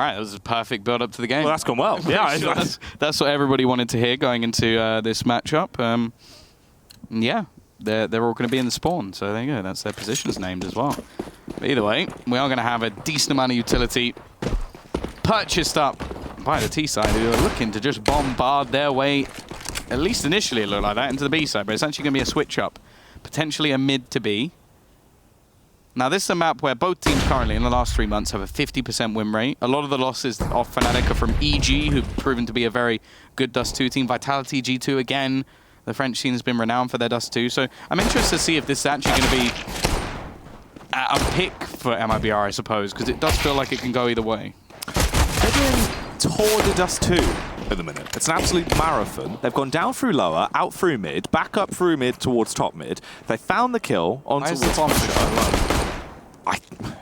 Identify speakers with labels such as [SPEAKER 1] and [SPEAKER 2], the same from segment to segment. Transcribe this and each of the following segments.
[SPEAKER 1] All right, that was a perfect build-up to the game.
[SPEAKER 2] Well, that's gone well. Yeah,
[SPEAKER 1] sure that's what everybody wanted to hear going into this matchup. Yeah, they're all going to be in the spawn, so there you go. That's their positions named as well. But either way, we are going to have a decent amount of utility purchased up by the T side, who are looking to just bombard their way, at least initially it looked like that, into the B side. But it's actually going to be a switch-up, potentially a mid to B. Now, this is a map where both teams currently, in the last 3 months, have a 50% win rate. A lot of the losses of Fnatic are from EG, who've proven to be a very good Dust2 team. Vitality, G2, again, the French team has been renowned for their Dust2. So I'm interested to see if this is actually going to be a pick for MIBR, I suppose, because it does feel like it can go either way.
[SPEAKER 2] They're doing Tour de Dust2 at the minute. It's an absolute marathon. They've gone down through lower, out through mid, back up through mid towards top mid. They found the kill on towards top mid.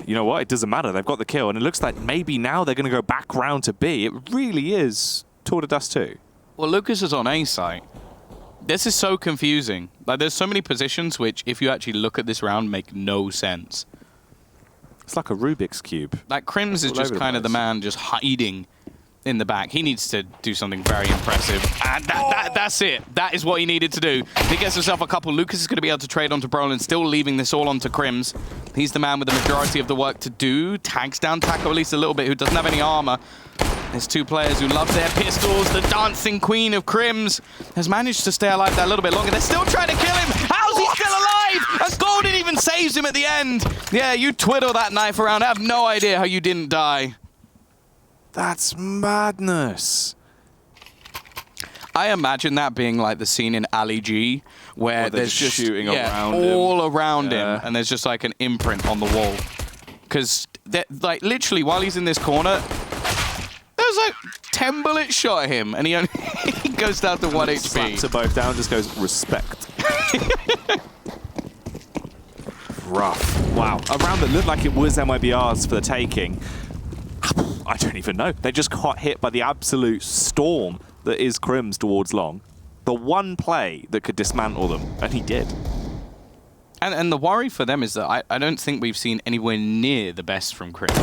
[SPEAKER 2] You know what? It doesn't matter. They've got the kill, and it looks like maybe now they're going to go back round to B. It really is Tour de Dust2.
[SPEAKER 1] Well, Lucas is on A site. This is so confusing. Like, there's so many positions which, if you actually look at this round, make no sense.
[SPEAKER 2] It's like a Rubik's Cube.
[SPEAKER 1] Like, Crims is just kind of the man just hiding in the back. He needs to do something very impressive. And that's it. That is what he needed to do. If he gets himself a couple, Lucas is going to be able to trade onto Brolin, still leaving this all onto Crims. He's the man with the majority of the work to do. Tags down Taco at least a little bit, who doesn't have any armor. There's two players who love their pistols. The dancing queen of Crims has managed to stay alive that a little bit longer. They're still trying to kill him. How's he still alive? As Golden even saves him at the end. Yeah, you twiddle that knife around. I have no idea how you didn't die.
[SPEAKER 2] That's madness.
[SPEAKER 1] I imagine that being like the scene in Ali G, where there's just
[SPEAKER 2] shooting around
[SPEAKER 1] all
[SPEAKER 2] him.
[SPEAKER 1] around him, and there's just like an imprint on the wall. Because, like, literally, while he's in this corner, there's like 10 bullets shot at him, and he only he goes down to 1 HP.
[SPEAKER 2] Slaps are both down, just goes, respect. Rough. Wow. A round that looked like it was MIBR's for the taking. I don't even know. They just got hit by the absolute storm that is Crims towards long. The one play that could dismantle them, and he did.
[SPEAKER 1] And the worry for them is that I don't think we've seen anywhere near the best from Crims.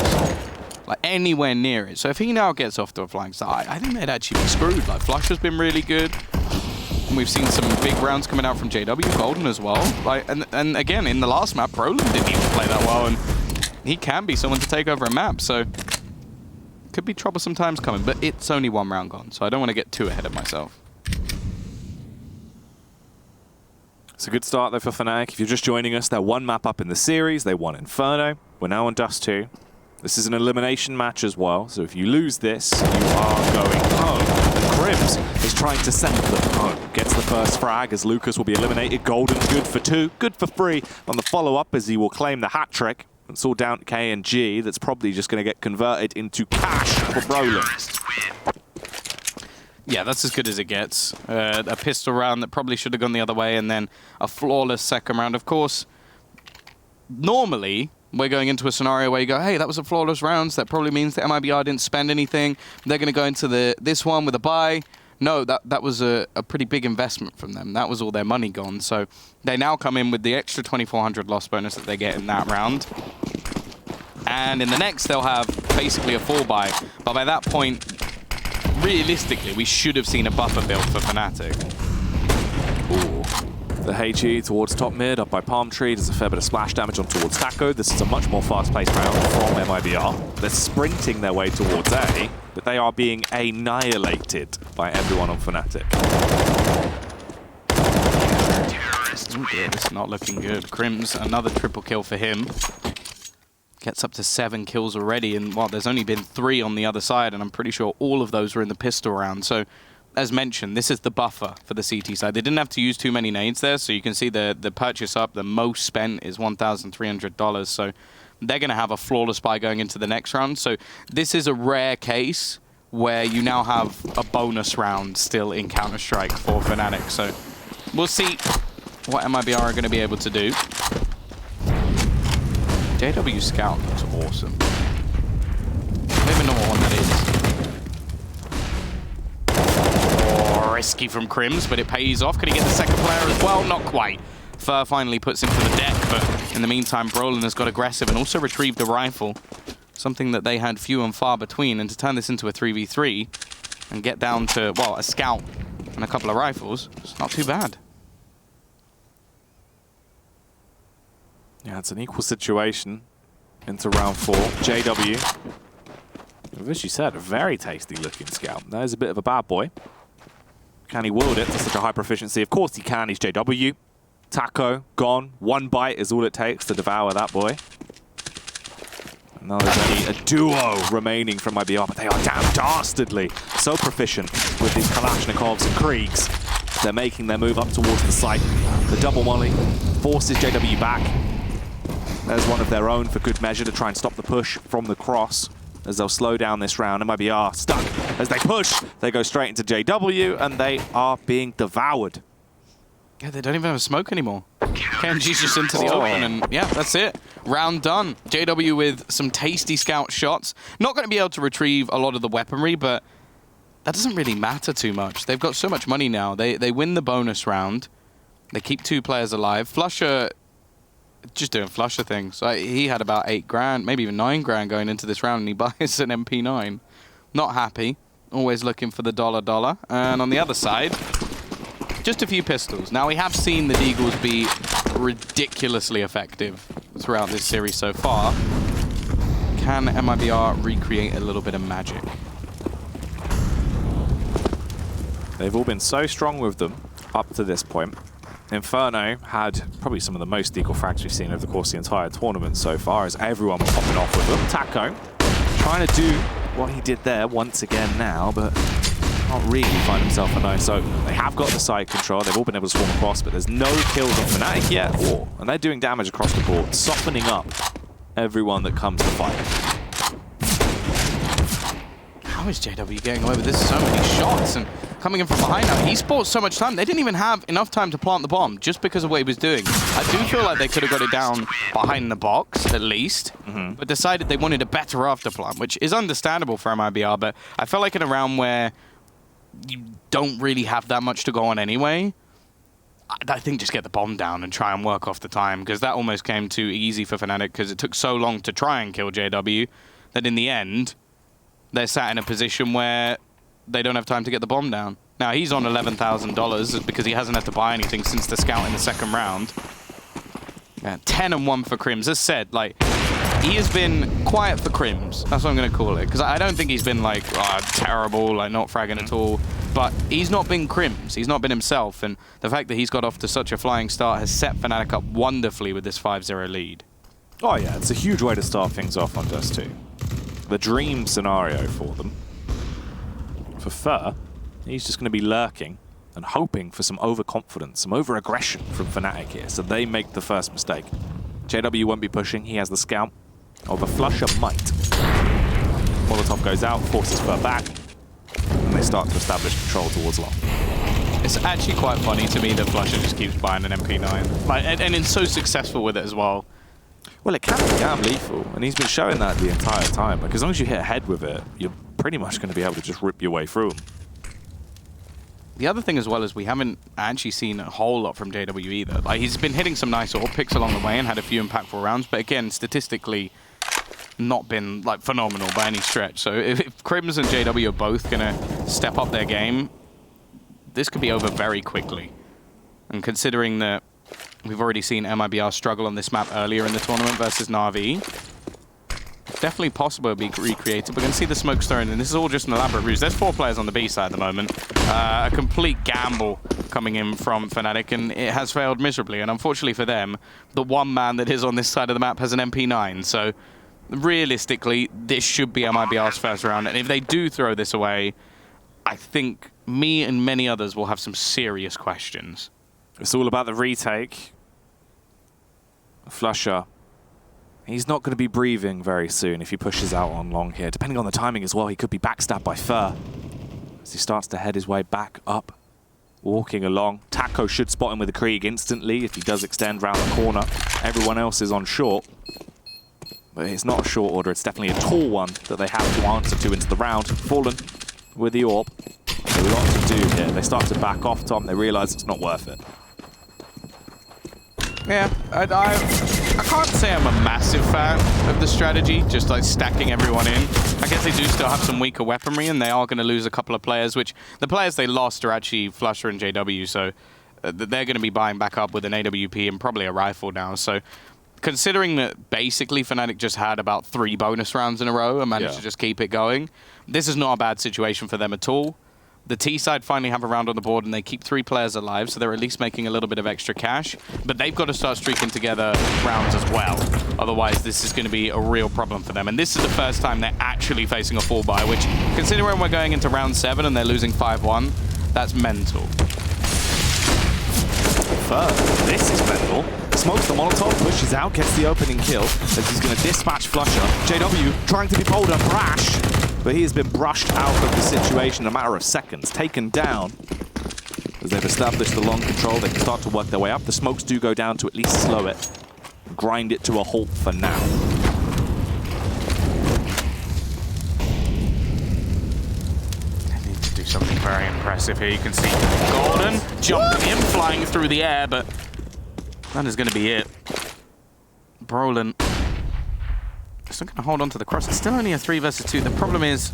[SPEAKER 1] Like, anywhere near it. So if he now gets off to a flying start, I think they'd actually be screwed. Like, Flush has been really good. And we've seen some big rounds coming out from JW, Golden as well. Like, and again, in the last map, Brolin didn't even play that well, and he can be someone to take over a map, so could be troublesome times coming, but it's only one round gone, so I don't want to get too ahead of myself.
[SPEAKER 2] It's a good start, though, for Fnatic. If you're just joining us, they're one map up in the series. They won Inferno. We're now on Dust2. This is an elimination match as well, so if you lose this, you are going home. And Crims is trying to send them home. Gets the first frag as Lucas will be eliminated. Golden's good for 2, good for 3 on the follow-up as he will claim the hat trick. It's all down to KNG. That's probably just going to get converted into cash for Brolin.
[SPEAKER 1] Yeah, that's as good as it gets. A pistol round that probably should have gone the other way, and then a flawless second round. Of course, normally, we're going into a scenario where you go, hey, that was a flawless round, so that probably means that MIBR didn't spend anything. They're going to go into this one with a buy. No, that was a pretty big investment from them. That was all their money gone. So they now come in with the extra 2,400 loss bonus that they get in that round. And in the next, they'll have basically a full buy. But by that point, realistically, we should have seen a buffer build for Fnatic.
[SPEAKER 2] Ooh. The HE towards top mid, up by Palm Tree. There's a fair bit of splash damage on towards Taco. This is a much more fast-paced round from MIBR. They're sprinting their way towards A, but they are being annihilated by everyone on Fnatic.
[SPEAKER 1] Oh dear, this is not looking good. Crims, another triple kill for him. Gets up to 7 kills already, and well, there's only been 3 on the other side, and I'm pretty sure all of those were in the pistol round. So, as mentioned, this is the buffer for the CT side. They didn't have to use too many nades there, so you can see the purchase up. The most spent is $1,300, so they're going to have a flawless buy going into the next round. So this is a rare case where you now have a bonus round still in Counter-Strike for Fnatic. So we'll see what MIBR are going to be able to do. JW Scout looks awesome. I don't even know what one that is. Risky from Crims, but it pays off. Could he get the second player as well? Not quite. Fur finally puts him to the deck, but in the meantime, Brolin has got aggressive and also retrieved the rifle. something that they had few and far between, and to turn this into a 3v3 and get down to, well, a scout and a couple of rifles, it's not too bad.
[SPEAKER 2] Yeah, it's an equal situation into round 4. JW, as you said, a very tasty looking scout. That is a bit of a bad boy. Can he wield it to such a high proficiency? Of course he can. He's JW. Taco, gone. One bite is all it takes to devour that boy. And now there's only a duo remaining from MIBR, but they are damn dastardly. So proficient with these Kalashnikovs and Kriegs. They're making their move up towards the site. The double molly forces JW back. There's one of their own for good measure to try and stop the push from the cross as they'll slow down this round. MIBR stuck as they push. They go straight into JW and they are being devoured.
[SPEAKER 1] Yeah, they don't even have a smoke anymore. KMG's just into the open, and yeah, that's it. Round done. JW with some tasty scout shots. Not going to be able to retrieve a lot of the weaponry, but that doesn't really matter too much. They've got so much money now. They win the bonus round. They keep 2 players alive. Flusher, just doing Flusher things. He had about 8 grand, maybe even 9 grand going into this round, and he buys an MP9. Not happy. Always looking for the dollar. And on the other side, just a few pistols. Now, we have seen the Deagles be ridiculously effective throughout this series so far. Can MIBR recreate a little bit of magic?
[SPEAKER 2] They've all been so strong with them up to this point. Inferno had probably some of the most Deagle frags we've seen over the course of the entire tournament so far, as everyone was popping off with them. Taco trying to do what he did there once again now, but can't really find himself a nice open. They have got the side control. They've all been able to swarm across, but there's no kills on Fnatic yet. And they're doing damage across the board, softening up everyone that comes to fight.
[SPEAKER 1] How is JW getting away with this? So many shots and coming in from behind now. He bought so much time. They didn't even have enough time to plant the bomb just because of what he was doing. I do feel like they could have got it down behind the box, at least, but decided they wanted a better after plant, which is understandable for MIBR, but I felt like in a round where you don't really have that much to go on anyway, I think just get the bomb down and try and work off the time, because that almost came too easy for Fnatic, because it took so long to try and kill JW that in the end, they're sat in a position where they don't have time to get the bomb down. Now, he's on $11,000 because he hasn't had to buy anything since the scout in the second round. Yeah, 10-1 for Crims. As said, like, he has been quiet for Crims. That's what I'm going to call it. Because I don't think he's been, like, terrible, like, not fragging at all. But he's not been Crims. He's not been himself. And the fact that he's got off to such a flying start has set Fnatic up wonderfully with this 5-0 lead.
[SPEAKER 2] Oh, yeah, it's a huge way to start things off on Dust2. The dream scenario for them. For Fur, he's just going to be lurking and hoping for some overconfidence, some over-aggression from Fnatic here, so they make the first mistake. JW won't be pushing. He has the scout. Oh, the Flusher might. Molotov goes out, forces Fur back, and they start to establish control towards long.
[SPEAKER 1] It's actually quite funny to me that Flusher just keeps buying an MP9. Like, and is so successful with it as well.
[SPEAKER 2] Well, it can be damn lethal, and he's been showing that the entire time. Like, as long as you hit ahead with it, you're pretty much going to be able to just rip your way through him.
[SPEAKER 1] The other thing as well is we haven't actually seen a whole lot from JW either. Like, he's been hitting some nice AWP picks along the way and had a few impactful rounds, but again, statistically, not been like phenomenal by any stretch. So if Crims and JW are both going to step up their game, this could be over very quickly. And considering that we've already seen MIBR struggle on this map earlier in the tournament versus Na'Vi, it's definitely possible to be recreated. We're going to see the smoke stirring, and this is all just an elaborate ruse. There's 4 players on the B side at the moment. A complete gamble coming in from Fnatic, and it has failed miserably. And unfortunately for them, the one man that is on this side of the map has an MP9. So realistically, this should be MIBR's first round. And if they do throw this away, I think me and many others will have some serious questions.
[SPEAKER 2] It's all about the retake. Flusher, he's not going to be breathing very soon if he pushes out on long here. Depending on the timing as well, he could be backstabbed by Fur as he starts to head his way back up, walking along. Taco should spot him with a Krieg instantly if he does extend round the corner. Everyone else is on short, but it's not a short order. It's definitely a tall one that they have to answer to into the round. Fallen with the AWP. There's a lot to do here. They start to back off, Tom. They realize it's not worth it.
[SPEAKER 1] Yeah, I can't say I'm a massive fan of the strategy, just like stacking everyone in. I guess they do still have some weaker weaponry, and they are going to lose a couple of players, which the players they lost are actually Flusher and JW, so they're going to be buying back up with an AWP and probably a rifle now. So considering that basically Fnatic just had about 3 bonus rounds in a row and managed to just keep it going, this is not a bad situation for them at all. The T side finally have a round on the board and they keep 3 players alive, so they're at least making a little bit of extra cash. But they've got to start streaking together rounds as well. Otherwise, this is going to be a real problem for them. And this is the first time they're actually facing a full buy, which, considering we're going into round 7 and they're losing 5-1, that's mental.
[SPEAKER 2] This is mental. Smokes the Molotov, pushes out, gets the opening kill, as he's going to dispatch Flusher. JW trying to be bold and brash, but he has been brushed out of the situation in a matter of seconds, taken down. As they've established the long control, they can start to work their way up. The smokes do go down to at least slow it, grind it to a halt for now.
[SPEAKER 1] They need to do something very impressive here. You can see Golden jumping in, flying through the air, but that is going to be it. Brolin still going to hold on to the cross. It's still only a 3 versus 2. The problem is,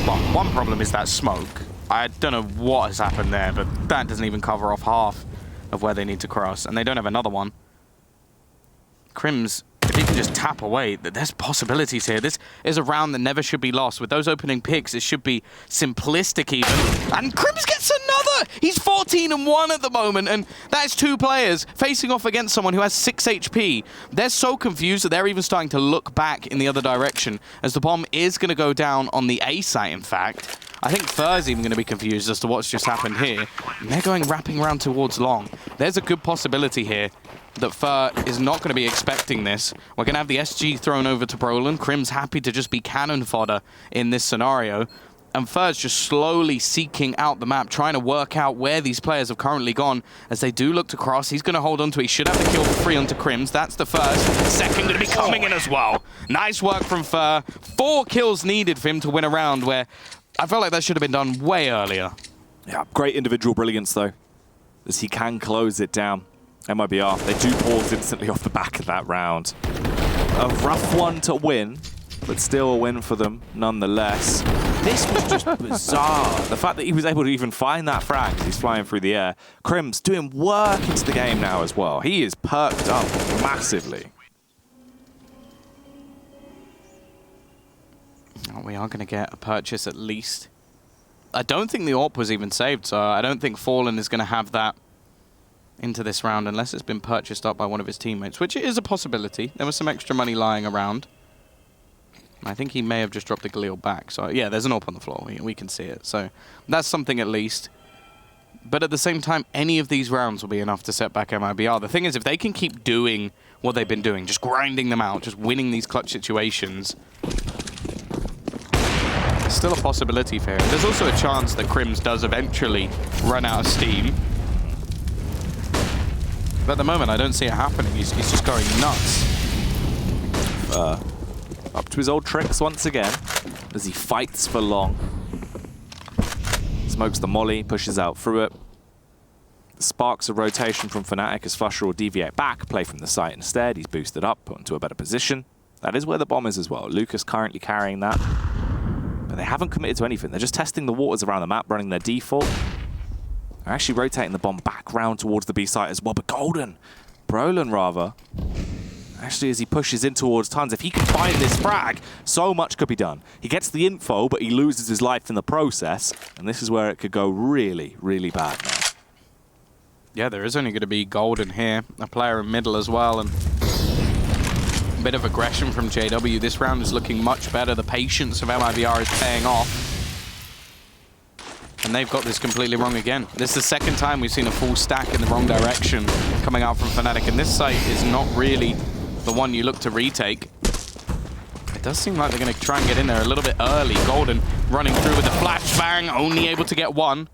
[SPEAKER 1] well, one problem is that smoke. I don't know what has happened there, but that doesn't even cover off half of where they need to cross, and they don't have another one. Crims, if he can just tap away, there's possibilities here. This is a round that never should be lost. With those opening picks, it should be simplistic even. And Crims gets another! He's 14-1 at the moment, and that's 2 players facing off against someone who has 6 HP. They're so confused that they're even starting to look back in the other direction, as the bomb is going to go down on the A site, in fact. I think Fur's even going to be confused as to what's just happened here. And they're going wrapping around towards long. There's a good possibility here that Fur is not going to be expecting this. We're going to have the SG thrown over to Brolin. Crim's happy to just be cannon fodder in this scenario. And Fur's just slowly seeking out the map, trying to work out where these players have currently gone as they do look to cross. He's going to hold on to it. He should have the kill for free onto Crims. That's the first. Second going to be coming in as well. Nice work from Fur. 4 kills needed for him to win a round where I felt like that should have been done way earlier.
[SPEAKER 2] Yeah, great individual brilliance, though, as he can close it down. MIBR, they do pause instantly off the back of that round. A rough one to win, but still a win for them nonetheless. This was just bizarre. The fact that he was able to even find that frag as he's flying through the air. Crims doing work into the game now as well. He is perked up massively.
[SPEAKER 1] We are going to get a purchase at least. I don't think the AWP was even saved, so I don't think Fallen is going to have that into this round unless it's been purchased up by one of his teammates, which is a possibility. There was some extra money lying around. I think he may have just dropped the Galil back. So yeah, there's an AWP on the floor. We can see it. So that's something at least. But at the same time, any of these rounds will be enough to set back MIBR. The thing is, if they can keep doing what they've been doing, just grinding them out, just winning these clutch situations, there's still a possibility for him. There's also a chance that Crims does eventually run out of steam. But at the moment, I don't see it happening. He's just going nuts.
[SPEAKER 2] Up to his old tricks once again, as he fights for long. Smokes the molly, pushes out through it. Sparks a rotation from Fnatic as Flusher will deviate back, play from the site instead. He's boosted up, put into a better position. That is where the bomb is as well. Lucas currently carrying that. But they haven't committed to anything. They're just testing the waters around the map, running their default. They're actually rotating the bomb back round towards the B site as well. But Brolin rather, actually as he pushes in towards Tons, if he can find this frag, so much could be done. He gets the info, but he loses his life in the process. And this is where it could go really, really bad now.
[SPEAKER 1] Yeah, there is only going to be Golden here. A player in middle as well. And a bit of aggression from JW. This round is looking much better. The patience of MIBR is paying off. And they've got this completely wrong again. This is the second time we've seen a full stack in the wrong direction coming out from Fnatic. And this site is not really the one you look to retake. It does seem like they're going to try and get in there a little bit early. Golden running through with a flashbang, only able to get one.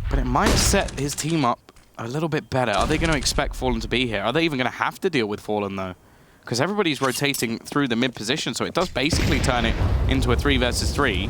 [SPEAKER 1] But it might set his team up a little bit better. Are they going to expect Fallen to be here? Are they even going to have to deal with Fallen, though? Because everybody's rotating through the mid position, so it does basically turn it into a 3 versus 3.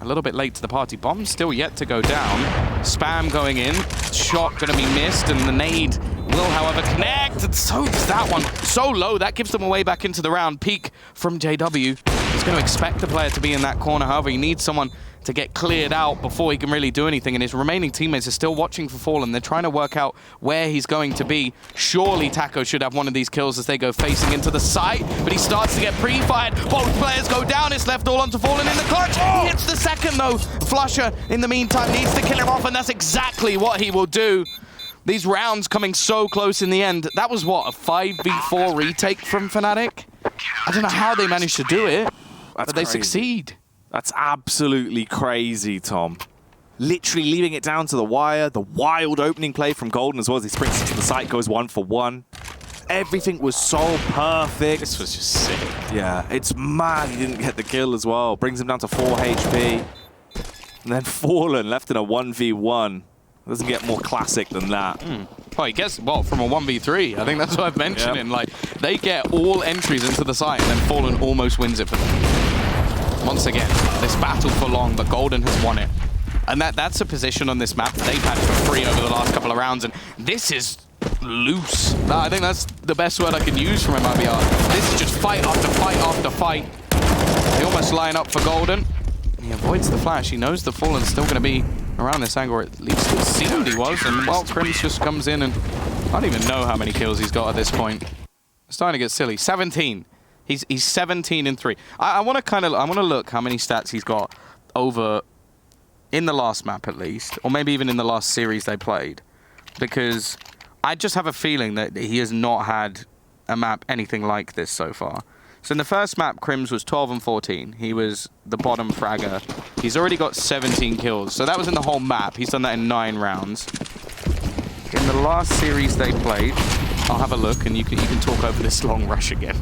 [SPEAKER 1] A little bit late to the party. Bomb still yet to go down. Spam going in. Shot going to be missed, and the nade Will, however, connect, and so does that one. So low, that gives them a way back into the round. Peek from JW. He's going to expect the player to be in that corner. However, he needs someone to get cleared out before he can really do anything, and his remaining teammates are still watching for Fallen. They're trying to work out where he's going to be. Surely Taco should have one of these kills as they go facing into the site, but he starts to get pre-fired. Both players go down. It's left all onto Fallen in the clutch. He hits the second, though. Flusher, in the meantime, needs to kill him off, and that's exactly what he will do. These rounds coming so close in the end. That was, what, a 5v4 retake from Fnatic? I don't know how they managed to do it, but they succeed.
[SPEAKER 2] That's absolutely crazy, Tom. Literally leaving it down to the wire. The wild opening play from Golden as well as he sprints into the site, goes 1 for 1. Everything was so perfect.
[SPEAKER 1] This was just sick.
[SPEAKER 2] Yeah, it's mad he didn't get the kill as well. Brings him down to 4 HP. And then Fallen left in a 1v1. Doesn't get more classic than that.
[SPEAKER 1] Well, he gets, well, from a 1v3. I think that's what I've mentioned.
[SPEAKER 2] Yep.
[SPEAKER 1] Like, they get all entries into the site, and then Fallen almost wins it for them. Once again, this battle for long, but Golden has won it. And that's a position on this map that they've had for free over the last couple of rounds, and this is loose. I think that's the best word I can use from MIBR. This is just fight after fight after fight. They almost line up for Golden. He avoids the flash. He knows the Fallen's still going to be around this angle, or at least it seemed he was. And well, Crims just comes in, and I don't even know how many kills he's got at this point. It's starting to get silly. 17. He's 17 in 3. I want to look how many stats he's got over in the last map at least, or maybe even in the last series they played, because I just have a feeling that he has not had a map anything like this so far. So in the first map, Crims was 12 and 14. He was the bottom fragger. He's already got 17 kills. So that was in the whole map. He's done that in 9 rounds. In the last series they played, I'll have a look, and you can talk over this long rush again.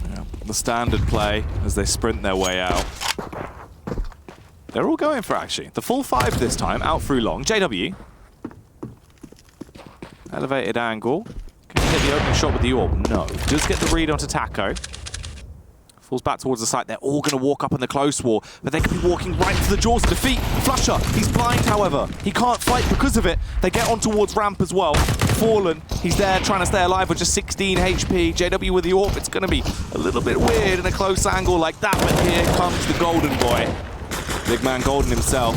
[SPEAKER 2] Yeah, the standard play as they sprint their way out. They're all going for actually the full 5 this time, out through long. JW. Elevated angle. Can he hit the opening shot with the orb? No. Does get the read onto Taco. Falls back towards the site. They're all going to walk up in the close wall, but they could be walking right into the jaws of defeat. Flusher, he's blind, however. He can't fight because of it. They get on towards ramp as well. Fallen, he's there trying to stay alive with just 16 HP. JW with the orb. It's going to be a little bit weird in a close angle like that, but here comes the Golden boy. Big man Golden himself.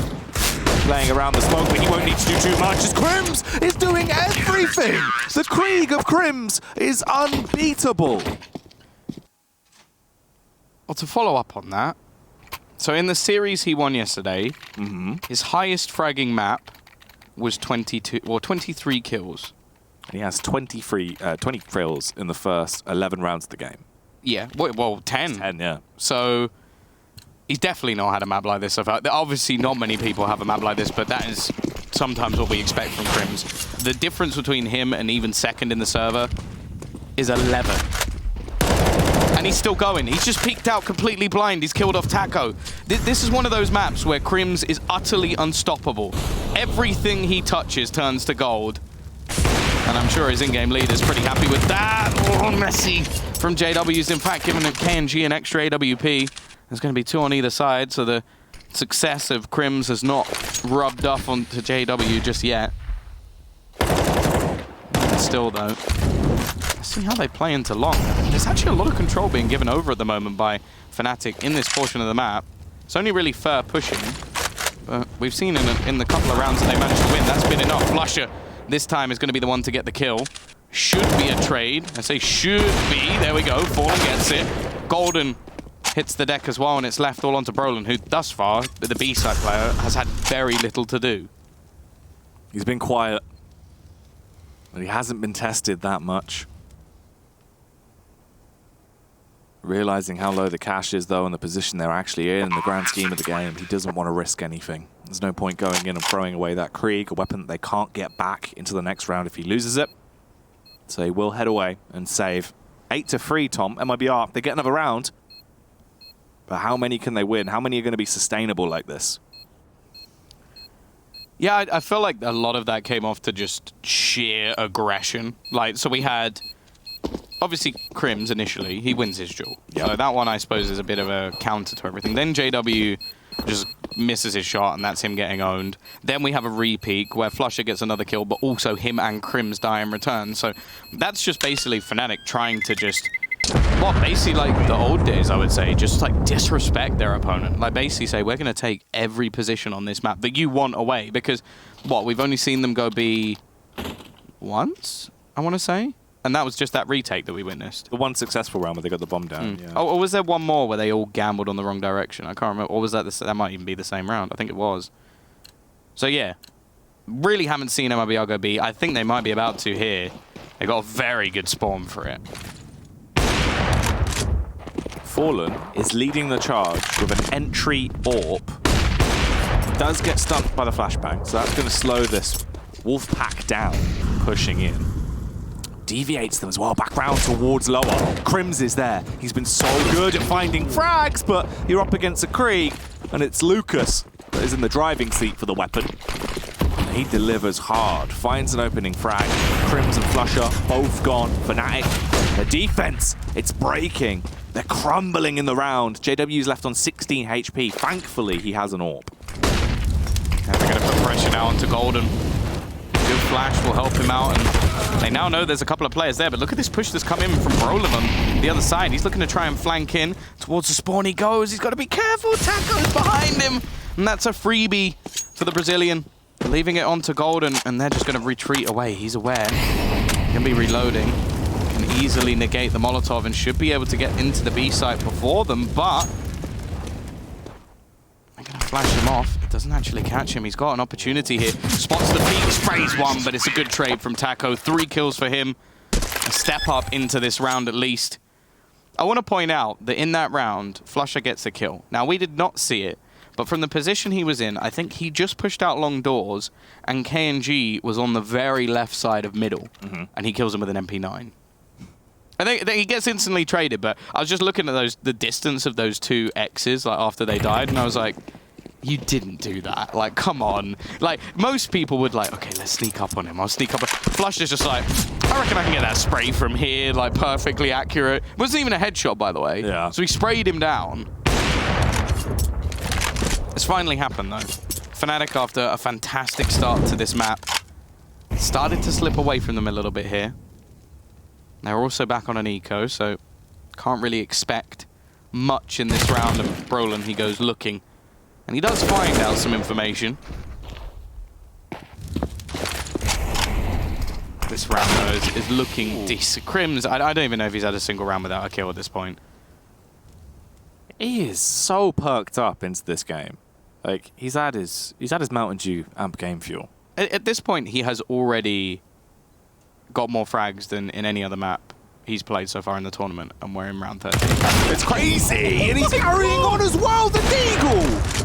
[SPEAKER 2] Playing around the smoke, but he won't need to do too much as Crims is doing everything! The Krieg of Crims is unbeatable!
[SPEAKER 1] Well, to follow up on that, so in the series he won yesterday, his highest fragging map was 23 kills.
[SPEAKER 2] He has 20 kills in the first 11 rounds of the game.
[SPEAKER 1] Yeah, well, 10.
[SPEAKER 2] 10, yeah.
[SPEAKER 1] So he's definitely not had a map like this so far. Obviously, not many people have a map like this, but that is sometimes what we expect from Crims. The difference between him and even second in the server is 11. And he's still going. He's just peeked out completely blind. He's killed off Taco. This is one of those maps where Crims is utterly unstoppable. Everything he touches turns to gold. And I'm sure his in-game lead is pretty happy with that. Oh, messy from JW's. In fact, giving KNG an extra AWP. There's going to be 2 on either side, so the success of Crims has not rubbed off onto JW just yet. Still, though, let's see how they play into long. There's actually a lot of control being given over at the moment by Fnatic in this portion of the map. It's only really fair pushing, but we've seen in the couple of rounds that they managed to win, that's been enough. Flusher this time is going to be the one to get the kill. Should be a trade. I say should be. There we go. Fallen gets it. Golden hits the deck as well, and it's left all onto Brolin, who thus far, the B-side player, has had very little to do.
[SPEAKER 2] He's been quiet, but he hasn't been tested that much. Realizing how low the cash is, though, and the position they're actually in the grand scheme of the game, he doesn't want to risk anything. There's no point going in and throwing away that Krieg, a weapon that they can't get back into the next round if he loses it. So he will head away and save. 8-3, Tom. MIBR, they get another round. But how many can they win? How many are going to be sustainable like this?
[SPEAKER 1] Yeah, I feel like a lot of that came off to just sheer aggression. Like, so we had, obviously, Crims initially. He wins his duel. Yep. So that one, I suppose, is a bit of a counter to everything. Then JW just misses his shot, and that's him getting owned. Then we have a repeat where Flusher gets another kill, but also him and Crims die in return. So that's just basically Fnatic trying to just, well, basically like the old days, I would say, just like disrespect their opponent. Like basically say, we're going to take every position on this map that you want away. Because, what, we've only seen them go B once, I want to say? And that was just that retake that we witnessed.
[SPEAKER 2] The one successful round where they got the bomb down. Yeah.
[SPEAKER 1] Oh, or was there one more where they all gambled on the wrong direction? I can't remember. Or was that that might even be the same round? I think it was. So yeah, really haven't seen MIBR go B. I think they might be about to here. They got a very good spawn for it.
[SPEAKER 2] Fallen is leading the charge with an entry AWP. Does get stunned by the flashbang, so that's going to slow this wolf pack down, pushing in. Deviates them as well, back round towards lower. Crims is there. He's been so good at finding frags, but you're up against a Krieg, and it's Lucas that is in the driving seat for the weapon. He delivers hard, finds an opening frag. Crims and Flusher both gone. Fnatic, the defense, it's breaking. They're crumbling in the round. JW's left on 16 HP. Thankfully, he has an AWP.
[SPEAKER 1] And they're going to put pressure now onto Golden. Good flash will help him out, and they now know there's a couple of players there, but look at this push that's come in from Brolin on the other side. He's looking to try and flank in towards the spawn. He goes. He's got to be careful. Taco's behind him, and that's a freebie for the Brazilian. Leaving it onto Golden, and they're just going to retreat away. He's aware. Can be reloading. Can easily negate the Molotov and should be able to get into the B site before them, but they're going to flash him off. It doesn't actually catch him. He's got an opportunity here. Spots the peak, sprays one, but it's a good trade from Taco. 3 kills for him. A step up into this round at least. I want to point out that in that round, Flusher gets a kill. Now, we did not see it, but from the position he was in, I think he just pushed out long doors, and KNG was on the very left side of middle, and he kills him with an MP9. I think he gets instantly traded, but I was just looking at the distance of those two X's like after they died, and I was like, you didn't do that. Like, come on. Like, most people would like, okay, let's sneak up on him. I'll sneak up. Flush is just like, I reckon I can get that spray from here, like perfectly accurate. It wasn't even a headshot, by the way.
[SPEAKER 2] Yeah.
[SPEAKER 1] So he sprayed him down. It's finally happened, though. Fnatic, after a fantastic start to this map, started to slip away from them a little bit here. They're also back on an eco, so can't really expect much in this round. And Brolin, he goes looking. And he does find out some information. This round, though, is looking decent. Crims, I don't even know if he's had a single round without a kill at this point.
[SPEAKER 2] He is so perked up into this game. Like, he's had his Mountain Dew amp game fuel.
[SPEAKER 1] At this point, he has already got more frags than in any other map he's played so far in the tournament, and we're in round 30.
[SPEAKER 2] It's crazy! And he's carrying on as well, the Deagle!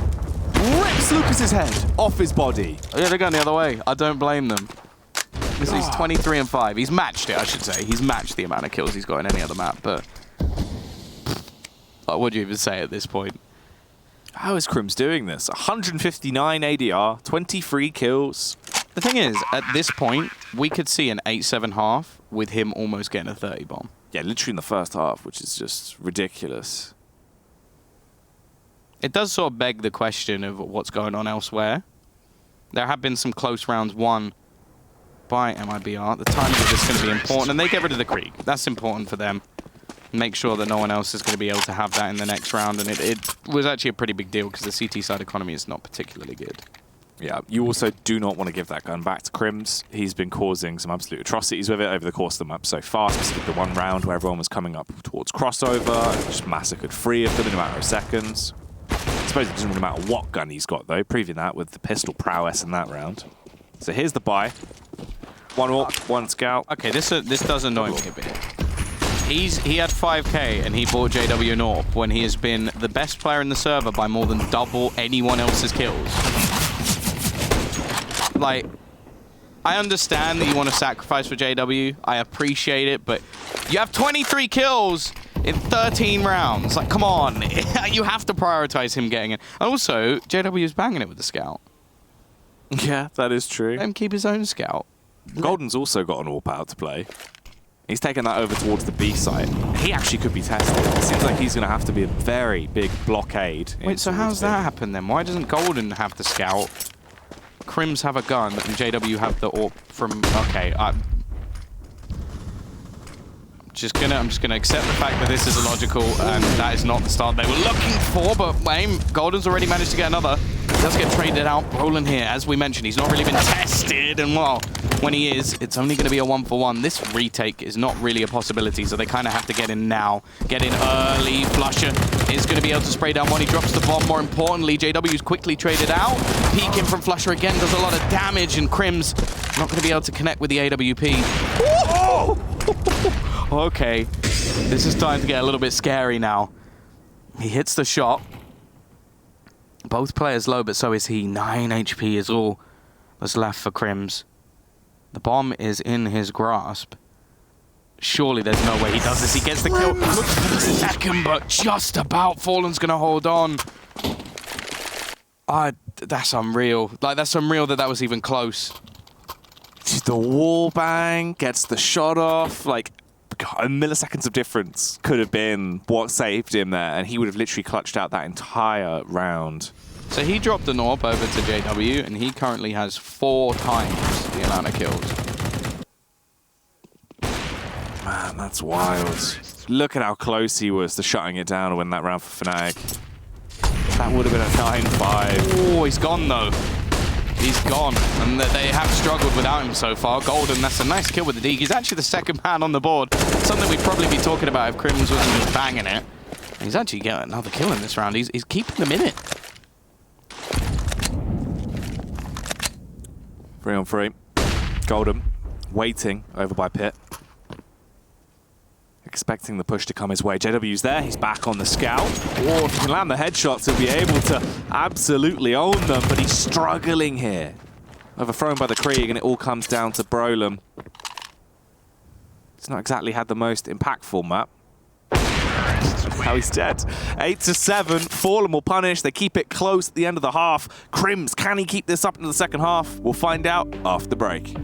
[SPEAKER 2] Rips Lucas's head off his body.
[SPEAKER 1] Yeah, they're going the other way. I don't blame them. He's 23 and 5. He's matched it, I should say. He's matched the amount of kills he's got in any other map, but what would you even say at this point?
[SPEAKER 2] How is Crims doing this? 159 ADR, 23 kills.
[SPEAKER 1] The thing is, at this point, we could see an 8-7 half with him almost getting a 30 bomb.
[SPEAKER 2] Yeah, literally in the first half, which is just ridiculous.
[SPEAKER 1] It does sort of beg the question of what's going on elsewhere. There have been some close rounds won by MIBR. The timing of this is going to be important, and they get rid of the Krieg. That's important for them. Make sure that no one else is going to be able to have that in the next round, and it was actually a pretty big deal because the CT side economy is not particularly good.
[SPEAKER 2] Yeah, you also do not want to give that gun back to Crims. He's been causing some absolute atrocities with it over the course of the map so far, specifically the one round where everyone was coming up towards crossover, and just massacred 3 of them in a matter of seconds. I suppose it doesn't really matter what gun he's got, though, proving that with the pistol prowess in that round. So here's the buy. 1 AWP, 1 scout.
[SPEAKER 1] Okay, this does annoy me a bit. He had 5k and he bought JW an AWP when he has been the best player in the server by more than double anyone else's kills. Like, I understand that you want to sacrifice for JW. I appreciate it, but you have 23 kills in 13 rounds. Like, come on. You have to prioritize him getting it. And also, JW is banging it with the scout.
[SPEAKER 2] Yeah, that is true.
[SPEAKER 1] Let him keep his own scout.
[SPEAKER 2] Golden's also got an AWP out to play. He's taken that over towards the B site. He actually could be tested. It seems like he's going to have to be a very big blockade.
[SPEAKER 1] Wait, so how's that happen then? Why doesn't Golden have the scout? Crims have a gun, and JW have the AWP from... Okay, I'm just gonna accept the fact that this is illogical, and that is not the start they were looking for, but Golden's already managed to get another. He does get traded out. Roland here, as we mentioned, he's not really been tested, and well, when he is, it's only going to be a 1-for-1. This retake is not really a possibility, so they kind of have to get in now. Get in early. Flusher is going to be able to spray down one. He drops the bomb. More importantly, JW's quickly traded out. Peeking from Flusher again does a lot of damage, and Crims not going to be able to connect with the AWP. Oh! Okay, this is starting to get a little bit scary now. He hits the shot. Both players low, but so is he. 9 HP is all that's left for Crims. The bomb is in his grasp. Surely there's no way he does this. He gets the kill. Looks for the second, but just about. Fallen's going to hold on. That's unreal. Like, that's unreal that was even close.
[SPEAKER 2] The wall bang, gets the shot off. Like, God, a milliseconds of difference could have been what saved him there, and he would have literally clutched out that entire round.
[SPEAKER 1] So he dropped an AWP over to JW, and he currently has 4 times the amount of kills.
[SPEAKER 2] Man, that's wild. Look at how close he was to shutting it down to win that round for Fnatic. That would have been a 9-5.
[SPEAKER 1] Oh, he's gone though. He's gone, and they have struggled without him so far. Golden, that's a nice kill with the Deke. He's actually the second man on the board. Something we'd probably be talking about if Crims wasn't just banging it. And he's actually getting another kill in this round. He's keeping them in it.
[SPEAKER 2] 3-on-3. Golden waiting over by Pit. Expecting the push to come his way. JW's there. He's back on the scout. Oh, if he can land the headshots, he'll be able to absolutely own them, but he's struggling here. Overthrown by the Krieg, and it all comes down to Brolem. He's not exactly had the most impactful map. Now he's dead. 8-7. Fallen will punish. They keep it close at the end of the half. Crims, can he keep this up into the second half? We'll find out after the break.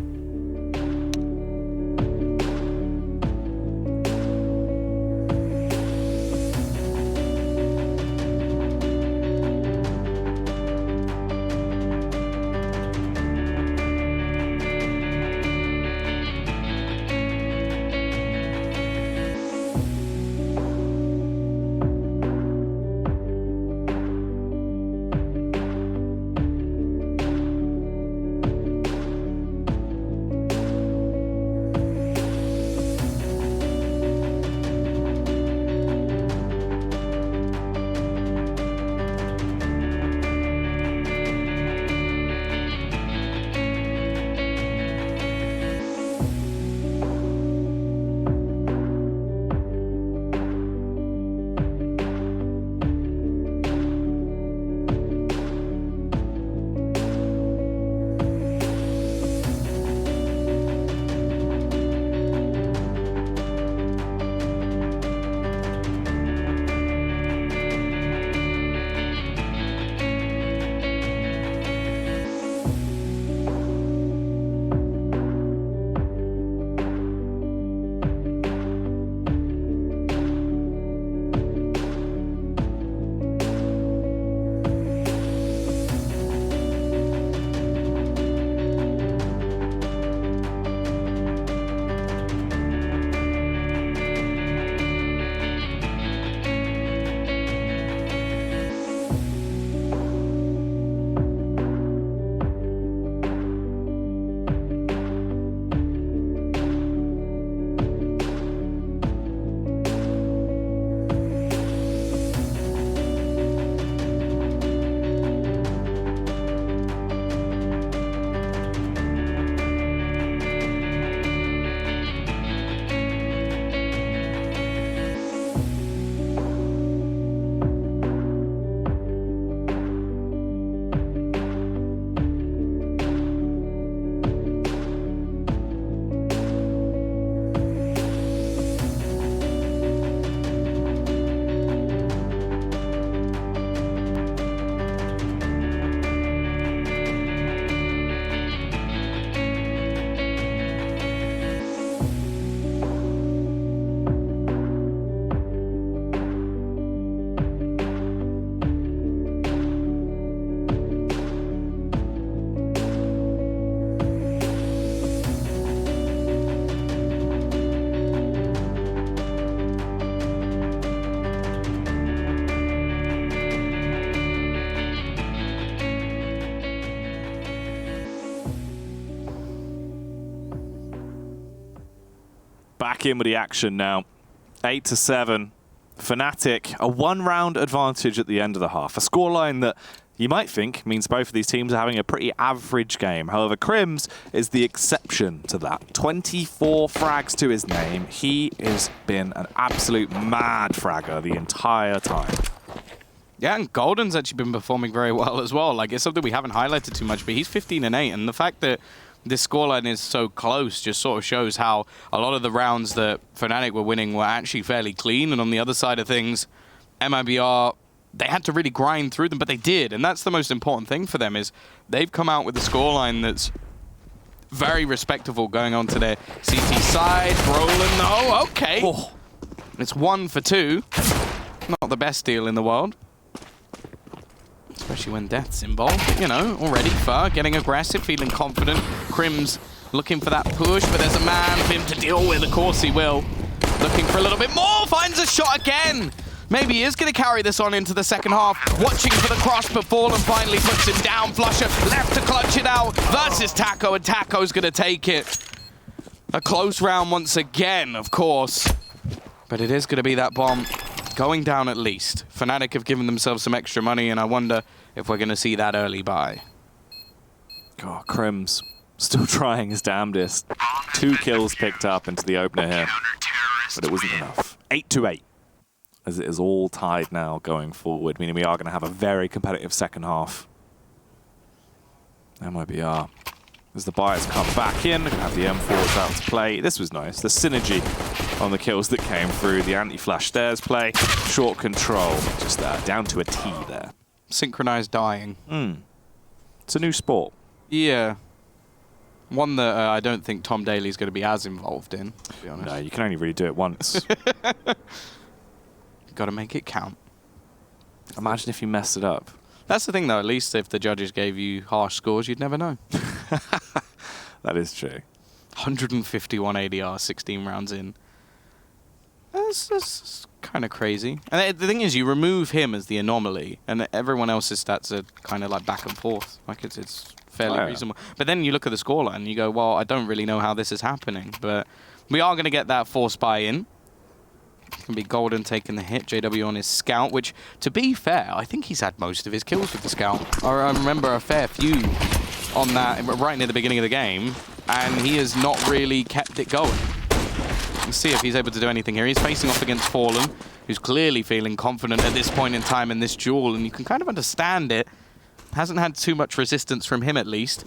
[SPEAKER 2] back in with the action now. 8-7. Fnatic, a one-round advantage at the end of the half. A scoreline that you might think means both of these teams are having a pretty average game. However, Crims is the exception to that. 24 frags to his name. He has been an absolute mad fragger the entire time.
[SPEAKER 1] Yeah, and Golden's actually been performing very well as well. Like, it's something we haven't highlighted too much, but he's 15-8, and the fact that this scoreline is so close just sort of shows how a lot of the rounds that Fnatic were winning were actually fairly clean, and on the other side of things, MIBR, they had to really grind through them, but they did, and that's the most important thing for them, is they've come out with a scoreline that's very respectable going on to their CT side. Brolin, no, okay. Oh. It's 1 for 2. Not the best deal in the world. Especially when death's involved. You know, already Fur getting aggressive, feeling confident. Crims looking for that push, but there's a man for him to deal with. Of course he will. Looking for a little bit more, finds a shot again. Maybe he is going to carry this on into the second half. Watching for the cross, but Fallen finally puts him down. Flusher left to clutch it out versus Taco, and Taco's going to take it. A close round once again, of course. But it is going to be that bomb going down at least. Fnatic have given themselves some extra money, and I wonder if we're going to see that early buy.
[SPEAKER 2] God, Crims still trying his damnedest. 2 kills picked up into the opener here, but it wasn't enough. 8-8, as it is all tied now going forward, meaning we are going to have a very competitive second half. MIBR, as the buyers come back in, going to have the M4s out to play. This was nice. The synergy on the kills that came through, the anti-flash stairs play, short control, just down to a T there.
[SPEAKER 1] Synchronized dying.
[SPEAKER 2] It's a new sport.
[SPEAKER 1] Yeah. One that I don't think Tom Daly's going to be as involved in, to be honest.
[SPEAKER 2] No, you can only really do it once.
[SPEAKER 1] Got to make it count.
[SPEAKER 2] Imagine if you messed it up.
[SPEAKER 1] That's the thing, though. At least if the judges gave you harsh scores, you'd never know.
[SPEAKER 2] That is true.
[SPEAKER 1] 151 ADR, 16 rounds in. That's kind of crazy. And the thing is, you remove him as the anomaly, and everyone else's stats are kind of like back and forth. Like, it's fairly reasonable. But then you look at the scoreline, and you go, well, I don't really know how this is happening. But we are going to get that force buy-in. It's going to be Golden taking the hit, JW on his Scout, which, to be fair, I think he's had most of his kills with the Scout. I remember a fair few on that right near the beginning of the game, and he has not really kept it going. Let's see if he's able to do anything here. He's facing off against Fallen, who's clearly feeling confident at this point in time in this duel, and you can kind of understand it. Hasn't had too much resistance from him, at least.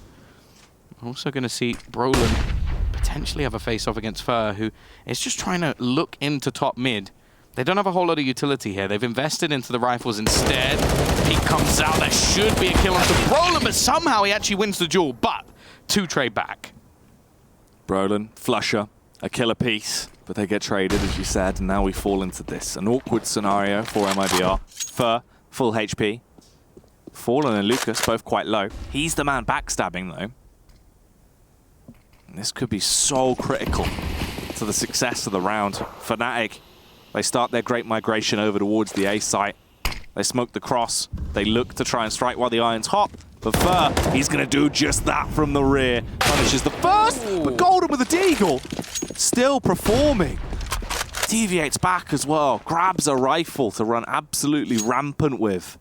[SPEAKER 1] We're also going to see Brolin potentially have a face-off against Fur, who is just trying to look into top mid. They don't have a whole lot of utility here. They've invested into the rifles instead. He comes out. There should be a kill onto Brolin, but somehow he actually wins the duel. But 2 trade back.
[SPEAKER 2] Brolin, Flusher, a killer piece, but they get traded, as you said, and now we fall into this. An awkward scenario for MIBR. Fur, full HP. Fallen and Lucas, both quite low. He's the man backstabbing, though. And this could be so critical to the success of the round. Fnatic, they start their great migration over towards the A site. They smoke the cross. They look to try and strike while the iron's hot. But Fur, he's going to do just that from the rear. Punishes the first, but Golden with a deagle. Still performing. Deviates back as well. Grabs a rifle to run absolutely rampant with.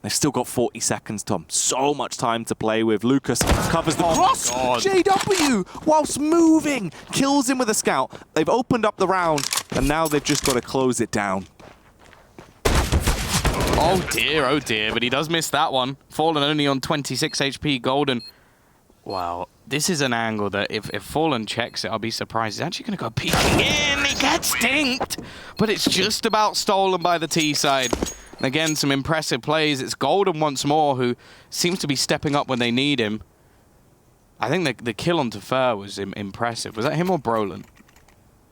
[SPEAKER 2] They've still got 40 seconds, Tom. So much time to play with. Lucas covers the cross. JW, whilst moving, kills him with a Scout. They've opened up the round, and now they've just got to close it down.
[SPEAKER 1] Oh dear, but he does miss that one. Fallen only on 26 HP, Golden. Wow, this is an angle that if Fallen checks it, I'll be surprised. He's actually going to go peeking in. He gets dinked, but it's just about stolen by the T side. Again, some impressive plays. It's Golden once more, who seems to be stepping up when they need him. I think the kill onto Fur was impressive. Was that him or Brolin?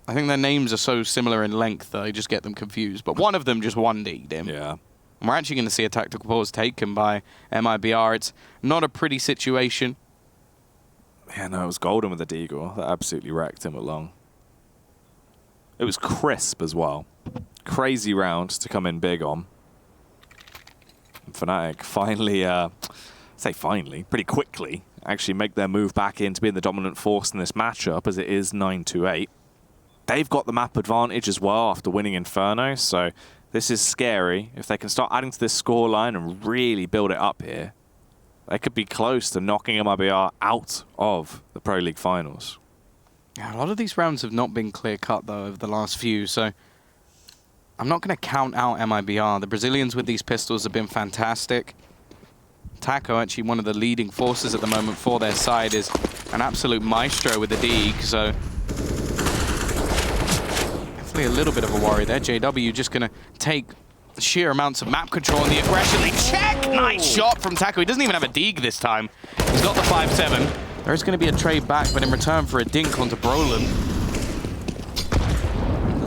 [SPEAKER 1] I think their names are so similar in length that I just get them confused. But one of them just 1D'd him.
[SPEAKER 2] Yeah.
[SPEAKER 1] And we're actually going to see a tactical pause taken by MIBR. It's not a pretty situation.
[SPEAKER 2] Yeah, no, it was Golden with the deagle. That absolutely wrecked him along. It was crisp as well. Crazy round to come in big on. Fnatic finally, pretty quickly, actually make their move back in to being the dominant force in this matchup, as it is 9-8. they've got the map advantage as well after winning Inferno, so this is scary. If they can start adding to this scoreline and really build it up here, they could be close to knocking MIBR out of the Pro League finals.
[SPEAKER 1] Yeah, a lot of these rounds have not been clear-cut, though, over the last few, so I'm not going to count out MIBR. The Brazilians with these pistols have been fantastic. Taco, actually one of the leading forces at the moment for their side, is an absolute maestro with the Deeg, so definitely a little bit of a worry there. JW just going to take sheer amounts of map control and the aggression. They check! Nice shot from Taco. He doesn't even have a Deeg this time. He's got the 5-7. There is going to be a trade back, but in return for a dink onto Brolin.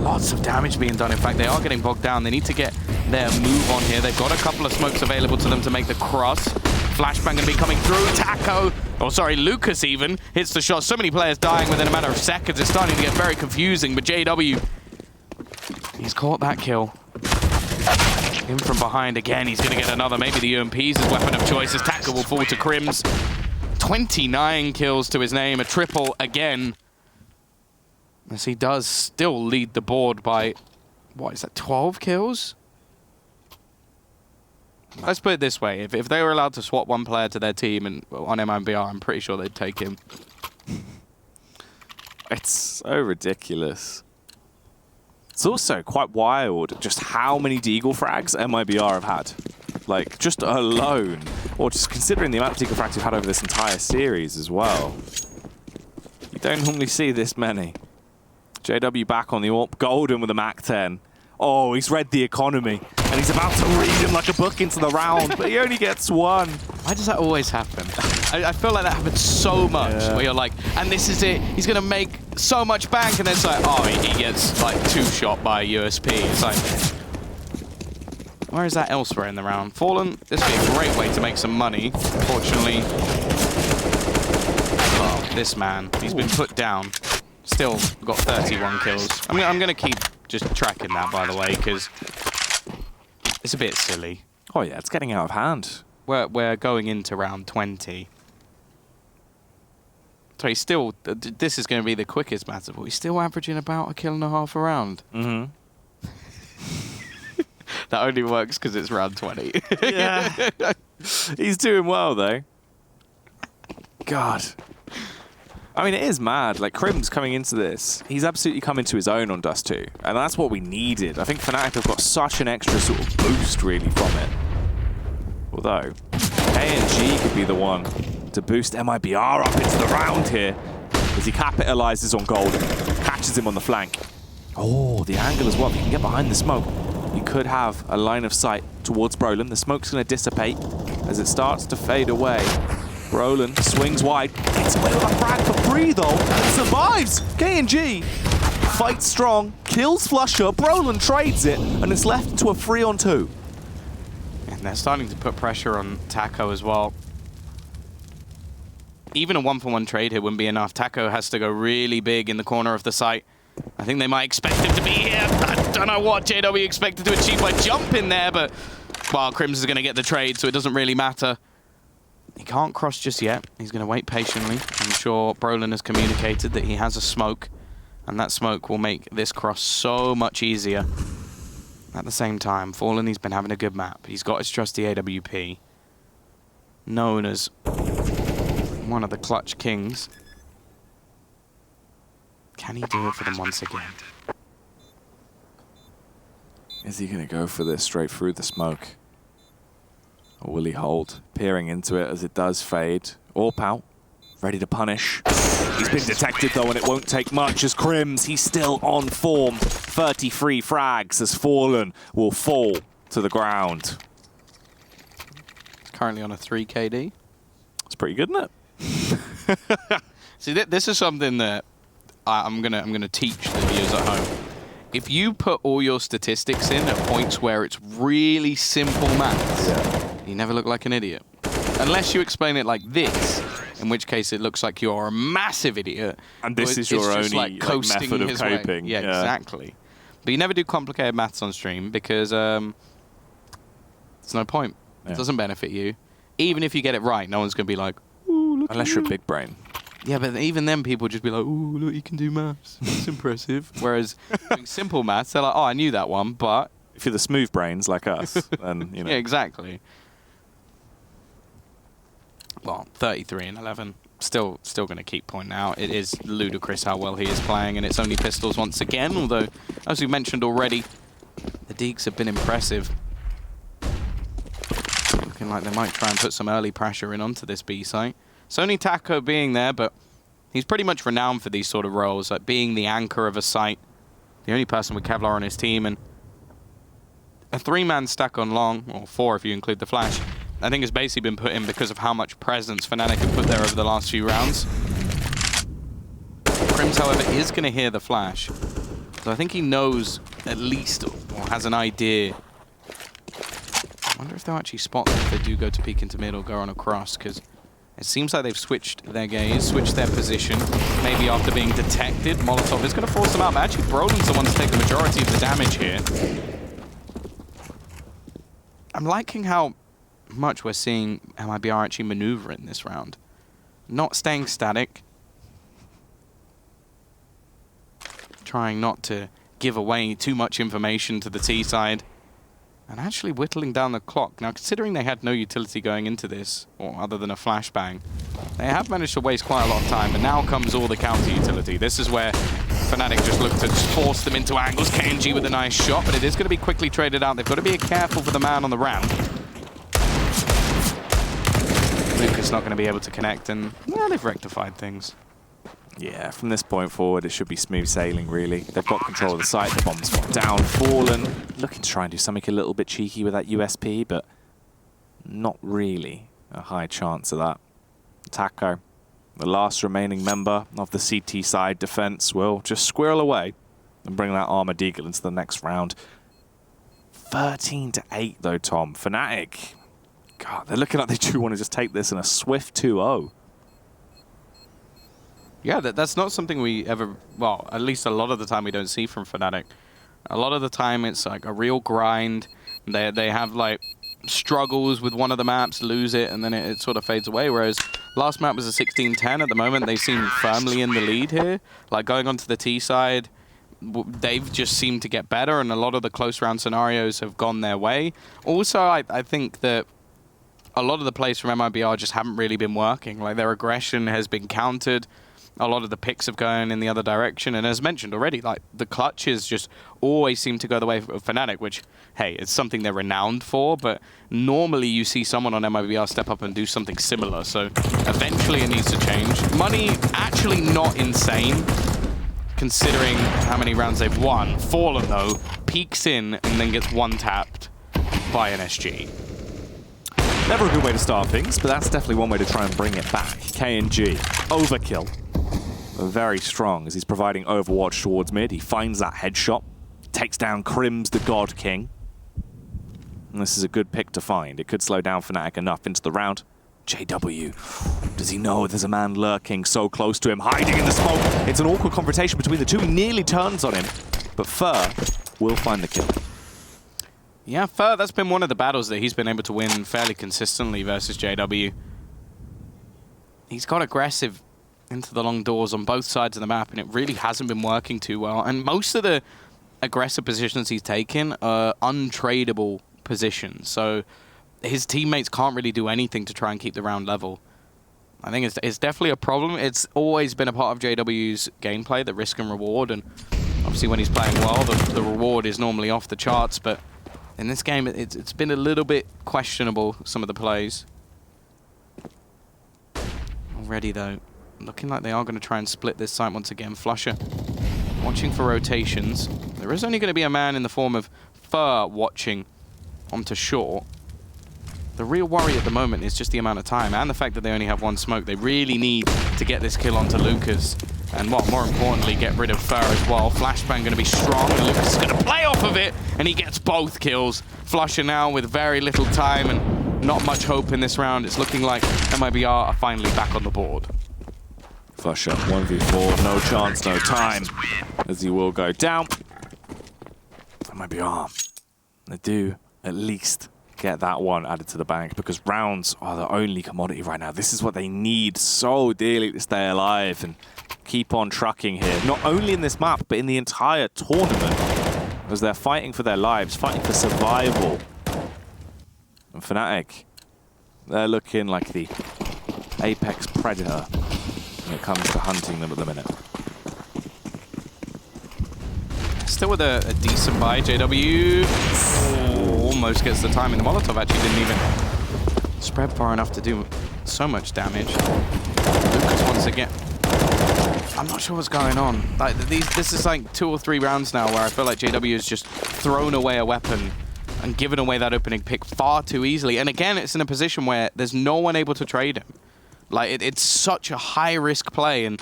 [SPEAKER 1] Lots of damage being done. In fact, they are getting bogged down. They need to get their move on here. They've got a couple of smokes available to them to make the cross. Flashbang going to be coming through. Taco, oh sorry, Lucas even hits the shot. So many players dying within a matter of seconds. It's starting to get very confusing, but JW, he's caught that kill. In from behind again, he's going to get another. Maybe the UMP is his weapon of choice as Taco will fall to Crims. 29 kills to his name, a triple again. As he does still lead the board by, what is that, 12 kills? Let's put it this way, if they were allowed to swap one player to their team and on MIBR, I'm pretty sure they'd take him.
[SPEAKER 2] It's so ridiculous. It's also quite wild just how many Deagle frags MIBR have had. Like, just alone. Or just considering the amount of Deagle frags we've had over this entire series as well. You don't normally see this many. JW back on the AWP. Golden with a MAC-10. Oh, he's read the economy. And he's about to read him like a book into the round, but he only gets one.
[SPEAKER 1] Why does that always happen? I feel like that happens so much, where you're like, and this is it, he's going to make so much bank, and then it's like, oh, he gets like 2-shot by USP. It's like, where is that elsewhere in the round? Fallen, this would be a great way to make some money. Unfortunately, oh, this man, he's been put down. Still got 31 kills. I'm going to keep just tracking that, by the way, because it's a bit silly.
[SPEAKER 2] Oh yeah, it's getting out of hand.
[SPEAKER 1] We're going into round 20. So he's still, this is going to be the quickest match, but he's still averaging about 1.5 kills a round.
[SPEAKER 2] Mm-hmm.
[SPEAKER 1] That only works because it's round 20.
[SPEAKER 2] Yeah. He's doing well, though. God. I mean, it is mad. Like, Crim's coming into this. He's absolutely come into his own on Dust2. And that's what we needed. I think Fnatic have got such an extra sort of boost, really, from it. Although, K&G could be the one to boost MIBR up into the round here as he capitalizes on Golden. Catches him on the flank. Oh, the angle as well. If he can get behind the smoke, he could have a line of sight towards Brolin. The smoke's going to dissipate as it starts to fade away. Brolin swings wide, gets away with a frag for free though, and survives! K&G fights strong, kills Flusher, Brolin trades it, and it's left to a 3-on-2.
[SPEAKER 1] And they're starting to put pressure on Taco as well. Even a 1-for-1 trade here wouldn't be enough. Taco has to go really big in the corner of the site. I think they might expect him to be here. I don't know what JW expected to achieve by jumping there, but well, Crims is going to get the trade, so it doesn't really matter. He can't cross just yet. He's going to wait patiently. I'm sure Brolin has communicated that he has a smoke, and that smoke will make this cross so much easier. At the same time, Fallen, he's been having a good map. He's got his trusty AWP, known as one of the clutch kings. Can he do it for them once again?
[SPEAKER 2] Is he going to go for this straight through the smoke? Or will he hold? Peering into it as it does fade. AWP out, ready to punish. He's been detected though, and it won't take much as Crims, he's still on form. 33 frags as Fallen will fall to the ground.
[SPEAKER 1] He's currently on a 3 KD.
[SPEAKER 2] It's pretty good, isn't it?
[SPEAKER 1] See, this is something that I'm gonna teach the viewers at home. If you put all your statistics in at points where it's really simple maths, you never look like an idiot. Unless you explain it like this, in which case it looks like you're a massive idiot.
[SPEAKER 2] And this is your only
[SPEAKER 1] like
[SPEAKER 2] method of coping.
[SPEAKER 1] Yeah, exactly. But you never do complicated maths on stream because there's no point. It doesn't benefit you. Even if you get it right, no one's going to be like, ooh, look
[SPEAKER 2] unless you're a big brain.
[SPEAKER 1] Yeah, but even then people would just be like, "Ooh, look, you can do maths. It's impressive." Whereas doing simple maths, they're like, "Oh, I knew that one, but..."
[SPEAKER 2] If you're the smooth brains like us, then, you know.
[SPEAKER 1] Yeah, exactly. Well, 33 and 11. Still going to keep pointing out. It is ludicrous how well he is playing, and it's only pistols once again, although, as we mentioned already, the Deeks have been impressive. Looking like they might try and put some early pressure in onto this B site. It's only Taco being there, but he's pretty much renowned for these sort of roles, like being the anchor of a site. The only person with Kevlar on his team, and a 3-man stack on long, or 4 if you include the flash, I think has basically been put in because of how much presence Fnatic have put there over the last few rounds. Crims, however, is going to hear the flash. So I think he knows at least, or has an idea. I wonder if they'll actually spot them if they do go to peek into mid or go on across, because it seems like they've switched their gaze, switched their position. Maybe after being detected, Molotov is going to force them out. But actually, Broden's the one to take the majority of the damage here. I'm liking how much we're seeing MIBR actually maneuver in this round. Not staying static. Trying not to give away too much information to the T side. And actually whittling down the clock. Now, considering they had no utility going into this, or other than a flashbang, they have managed to waste quite a lot of time, but now comes all the counter utility. This is where Fnatic just look to force them into angles. KNG with a nice shot, but it is going to be quickly traded out. They've got to be careful for the man on the ramp. Lucas not going to be able to connect, and yeah, they've rectified things.
[SPEAKER 2] Yeah, from this point forward, it should be smooth sailing, really. They've got control of the site, the bomb's down, fallen. Looking to try and do something a little bit cheeky with that USP, but not really a high chance of that. Taco, the last remaining member of the CT side defense, will just squirrel away and bring that Armored Eagle into the next round. 13-8, though, Tom. Fnatic, God, they're looking like they do want to just take this in a swift 2-0.
[SPEAKER 1] Yeah, that's not something we ever, well, at least a lot of the time we don't see from Fnatic. A lot of the time it's like a real grind. They have like struggles with one of the maps, lose it, and then it sort of fades away. Whereas last map was a 16-10. At the moment, they seem firmly in the lead here. Like going onto the T side, they've just seemed to get better, and a lot of the close round scenarios have gone their way. Also, I think that a lot of the plays from MIBR just haven't really been working. Like their aggression has been countered. A lot of the picks have gone in the other direction, and as mentioned already, like the clutches just always seem to go the way of Fnatic, which, hey, it's something they're renowned for, but normally you see someone on MIBR step up and do something similar, so eventually it needs to change. Money, actually not insane, considering how many rounds they've won. Fallen, though, peeks in and then gets one-tapped by an SG.
[SPEAKER 2] Never a good way to start things, but that's definitely one way to try and bring it back. KNG, overkill. Very strong as he's providing overwatch towards mid. He finds that headshot, takes down Crims, the God King. And this is a good pick to find. It could slow down Fnatic enough into the round. JW, does he know there's a man lurking so close to him, hiding in the smoke? It's an awkward confrontation between the two. He nearly turns on him, but Fur will find the kill.
[SPEAKER 1] Yeah, Fur, that's been one of the battles that he's been able to win fairly consistently versus JW. He's got aggressive into the long doors on both sides of the map, and it really hasn't been working too well. And most of the aggressive positions he's taken are untradeable positions, so his teammates can't really do anything to try and keep the round level. I think it's definitely a problem. It's always been a part of JW's gameplay, the risk and reward, and obviously when he's playing well, the reward is normally off the charts, but in this game, it's been a little bit questionable, some of the plays. Already, though, looking like they are going to try and split this site once again. Flusher watching for rotations. There is only going to be a man in the form of Fur watching onto short. The real worry at the moment is just the amount of time and the fact that they only have one smoke. They really need to get this kill onto Lucas. And what, more importantly, get rid of Fur as well. Flashbang going to be strong, and Lucas is going to play off of it, and he gets both kills. Flusher now with very little time and not much hope in this round. It's looking like MIBR are finally back on the board.
[SPEAKER 2] Flusher, 1v4, no chance, no time, as he will go down. MIBR, they do at least get that one added to the bank, because rounds are the only commodity right now. This is what they need so dearly to stay alive and keep on trucking here. Not only in this map, but in the entire tournament, as they're fighting for their lives, fighting for survival. And Fnatic, they're looking like the apex predator when it comes to hunting them at the minute.
[SPEAKER 1] Still with a decent buy, JW. Oh, almost gets the timing. The Molotov actually didn't even spread far enough to do so much damage. Lucas once again. I'm not sure what's going on. Like this is like 2 or 3 rounds now where I feel like JW has just thrown away a weapon and given away that opening pick far too easily. And again, it's in a position where there's no one able to trade him. Like it's such a high-risk play, and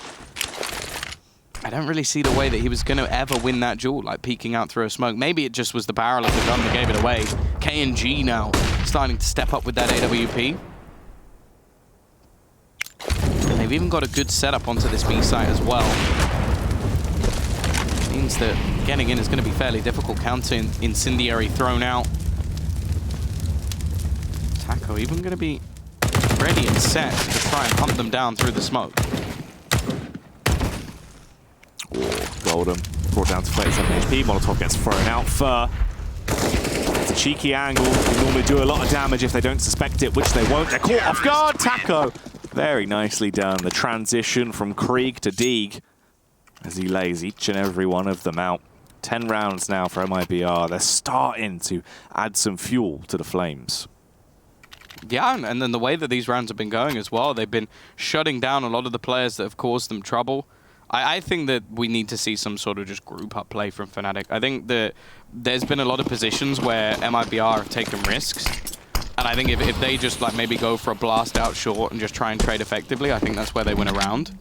[SPEAKER 1] I don't really see the way that he was going to ever win that duel, like peeking out through a smoke. Maybe it just was the barrel of the gun that gave it away. KNG now starting to step up with that AWP. And they've even got a good setup onto this B site as well. Means that getting in is going to be fairly difficult. Counter incendiary thrown out. Taco even going to be ready and set to try and hunt them down through the smoke.
[SPEAKER 2] Golden brought down to 37 HP. Molotov gets thrown out. Fur. It's a cheeky angle. They normally do a lot of damage if they don't suspect it, which they won't. They're caught off guard. Taco. Very nicely done. The transition from Krieg to Deeg as he lays each and every one of them out. 10 rounds now for MIBR. They're starting to add some fuel to the flames.
[SPEAKER 1] Yeah, and then the way that these rounds have been going as well, they've been shutting down a lot of the players that have caused them trouble. I think that we need to see some sort of just group up play from Fnatic. I think that there's been a lot of positions where MIBR have taken risks. And I think if they just like maybe go for a blast out short and just try and trade effectively, I think that's where they win a round.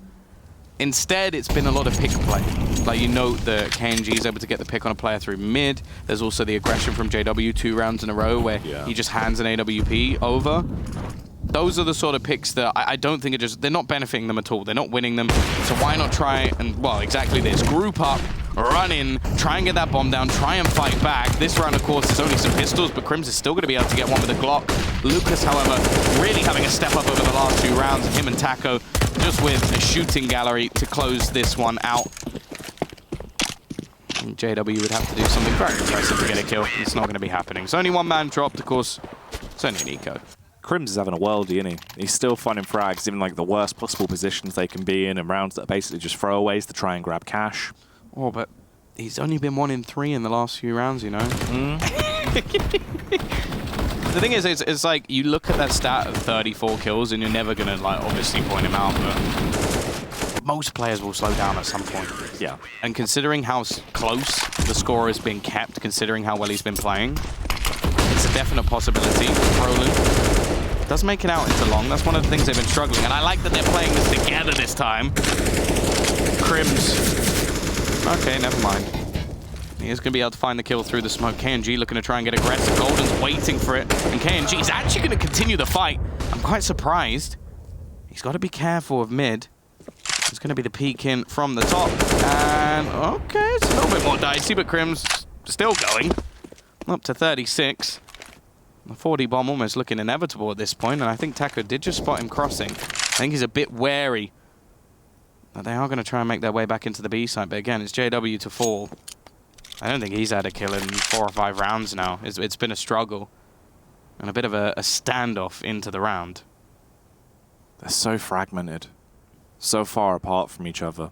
[SPEAKER 1] Instead, it's been a lot of pick play. Like you note that KNG is able to get the pick on a player through mid. There's also the aggression from JW 2 rounds in a row where he just hands an AWP over. Those are the sort of picks that I don't think they're not benefiting them at all. They're not winning them. So why not try and, well, exactly this. Group up, run in, try and get that bomb down, try and fight back. This round, of course, there's only some pistols, but Crims is still going to be able to get one with a Glock. Lucas, however, really having a step up over the last 2 rounds, and him and Taco just with a shooting gallery to close this one out. And JW would have to do something very impressive to get a kill. It's not going to be happening. It's only 1 man dropped, of course. It's only an eco.
[SPEAKER 2] Crims is having a worldie, isn't he? He's still finding frags, even like the worst possible positions they can be in, and rounds that are basically just throwaways to try and grab cash.
[SPEAKER 1] Oh, but he's only been 1 in 3 in the last few rounds, you know? The thing is, it's like, you look at that stat of 34 kills, and you're never going to, like, obviously point him out, but most players will slow down at some point.
[SPEAKER 2] Yeah.
[SPEAKER 1] And considering how close the score has been kept, considering how well he's been playing, it's a definite possibility. Roland does make it out into long. That's one of the things they've been struggling. And I like that they're playing this together this time. Crims. Okay, never mind. He is going to be able to find the kill through the smoke. KNG looking to try and get aggressive. Golden's waiting for it. And KNG is actually going to continue the fight. I'm quite surprised. He's got to be careful of mid. It's going to be the peek in from the top. And, okay, it's a little bit more dicey, but Crims still going. Up to 36. The 40 bomb almost looking inevitable at this point, and I think Taco did just spot him crossing. I think he's a bit wary that they are going to try and make their way back into the B side, but again, it's JW to fall. I don't think he's had a kill in 4 or 5 rounds now. It's been a struggle and a bit of a standoff into the round.
[SPEAKER 2] They're so fragmented, so far apart from each other.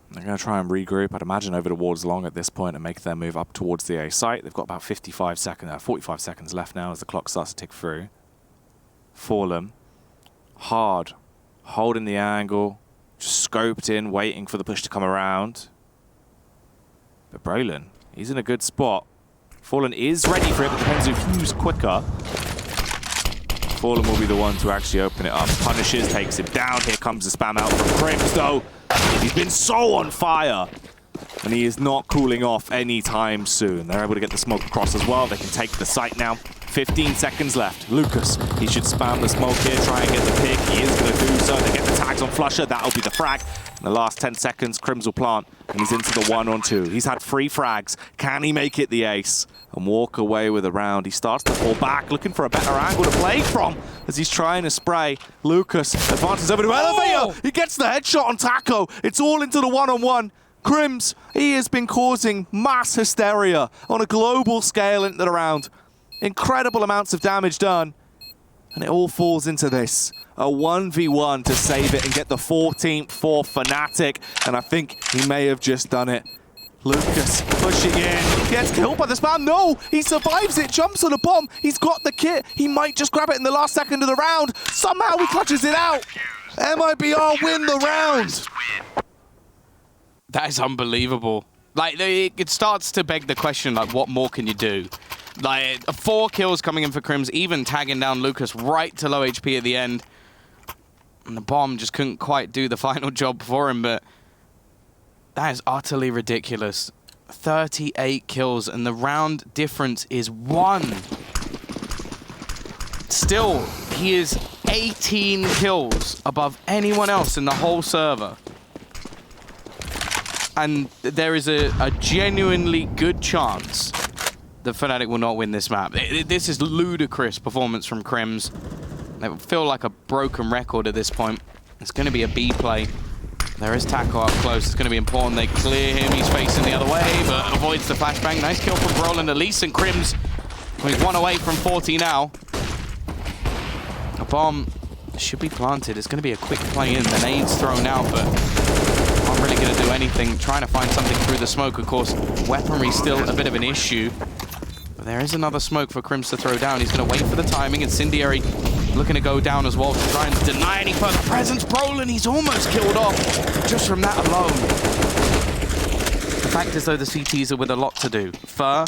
[SPEAKER 2] They're going to try and regroup, I'd imagine, over towards long at this point and make their move up towards the A site. They've got about 45 seconds left now as the clock starts to tick through. Fallen. Hard. Holding the angle. Just scoped in, waiting for the push to come around. But Brolin, he's in a good spot. Fallen is ready for it, but depends who's quicker. Fallen will be the one to actually open it up. Punishes, takes him down. Here comes the spam out from Crims, though. He's been so on fire, and he is not cooling off anytime soon. They're able to get the smoke across as well. They can take the site now. 15 seconds left. Lucas, he should spam the smoke here, try and get the pick. He is going to do so. They get the tags on Flusher. That'll be the frag. In the last 10 seconds, Crims will plant And he's into the 1-on-2. He's had 3 frags. Can he make it the ace and walk away with a round? He starts to fall back, looking for a better angle to play from as he's trying to spray. Lucas advances over to Elevator. He gets the headshot on Taco. It's all into the 1-on-1. Crims, he has been causing mass hysteria on a global scale into the round. Incredible amounts of damage done. And it all falls into this. A 1v1 to save it and get the 14th for Fnatic. And I think he may have just done it. Lucas pushing in, gets killed by the spam. No, he survives it, jumps on a bomb. He's got the kit. He might just grab it in the last second of the round. Somehow he clutches it out. MIBR win the round.
[SPEAKER 1] That is unbelievable. Like, it starts to beg the question, like, what more can you do? Like, 4 kills coming in for Crims, even tagging down Lucas right to low HP at the end. And the bomb just couldn't quite do the final job for him, but that is utterly ridiculous. 38 kills, and the round difference is 1. Still, he is 18 kills above anyone else in the whole server. And there is a genuinely good chance that Fnatic will not win this map. This is ludicrous performance from Crims. They feel like a broken record at this point. It's going to be a B play. There is Taco up close. It's going to be important. They clear him. He's facing the other way, but avoids the flashbang. Nice kill from Roland, Elise, and Crims. He's 1 away from 40 now. A bomb should be planted. It's going to be a quick play in. The nade's thrown out, but not really going to do anything. Trying to find something through the smoke. Of course, weaponry still a bit of an issue. But there is another smoke for Crims to throw down. He's going to wait for the timing. Incendiary looking to go down as well to try and deny any further presence. Brolin, he's almost killed off just from that alone. The fact is, though, the CTs are with a lot to do. Fur,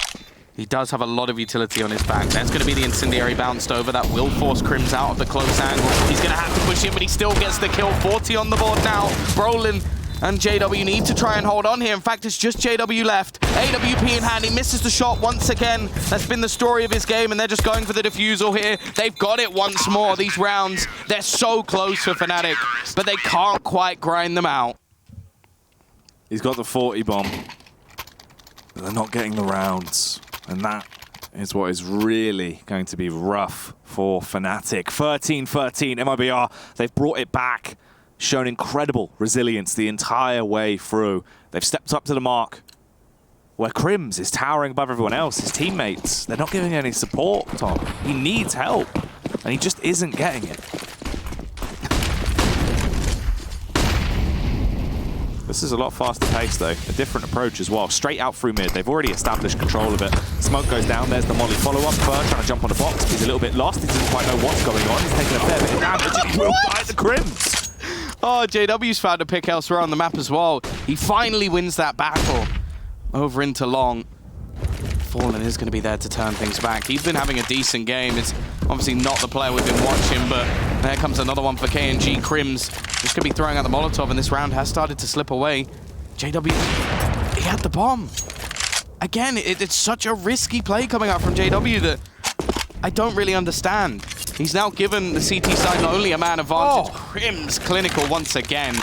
[SPEAKER 1] he does have a lot of utility on his back. That's going to be the Incendiary bounced over. That will force Crims out of the close angle. He's going to have to push in, but he still gets the kill. 40 on the board now. Brolin and JW need to try and hold on here. In fact, it's just JW left. AWP in hand. He misses the shot once again. That's been the story of his game, and they're just going for the defusal here. They've got it once more. These rounds, they're so close for Fnatic, but they can't quite grind them out.
[SPEAKER 2] He's got the 40 bomb, but they're not getting the rounds. And that is what is really going to be rough for Fnatic. 13-13, MIBR, they've brought it back. Shown incredible resilience the entire way through. They've stepped up to the mark where Crims is towering above everyone else. His teammates, they're not giving any support, Tom. He needs help, and he just isn't getting it. This is a lot faster paced, though. A different approach as well. Straight out through mid. They've already established control of it. Smoke goes down. There's the Molly follow-up. Fur trying to jump on the box. He's a little bit lost. He doesn't quite know what's going on. He's taking a fair bit of damage, and he will die the Crims.
[SPEAKER 1] Oh, JW's found a pick elsewhere on the map as well. He finally wins that battle over into long. Fallen is going to be there to turn things back. He's been having a decent game. It's obviously not the player we've been watching, but there comes another one for KNG. Crims just going to be throwing out the Molotov, and this round has started to slip away. JW, he had the bomb. Again, it's such a risky play coming out from JW that I don't really understand. He's now given the CT side not only a man advantage, Crims clinical once again.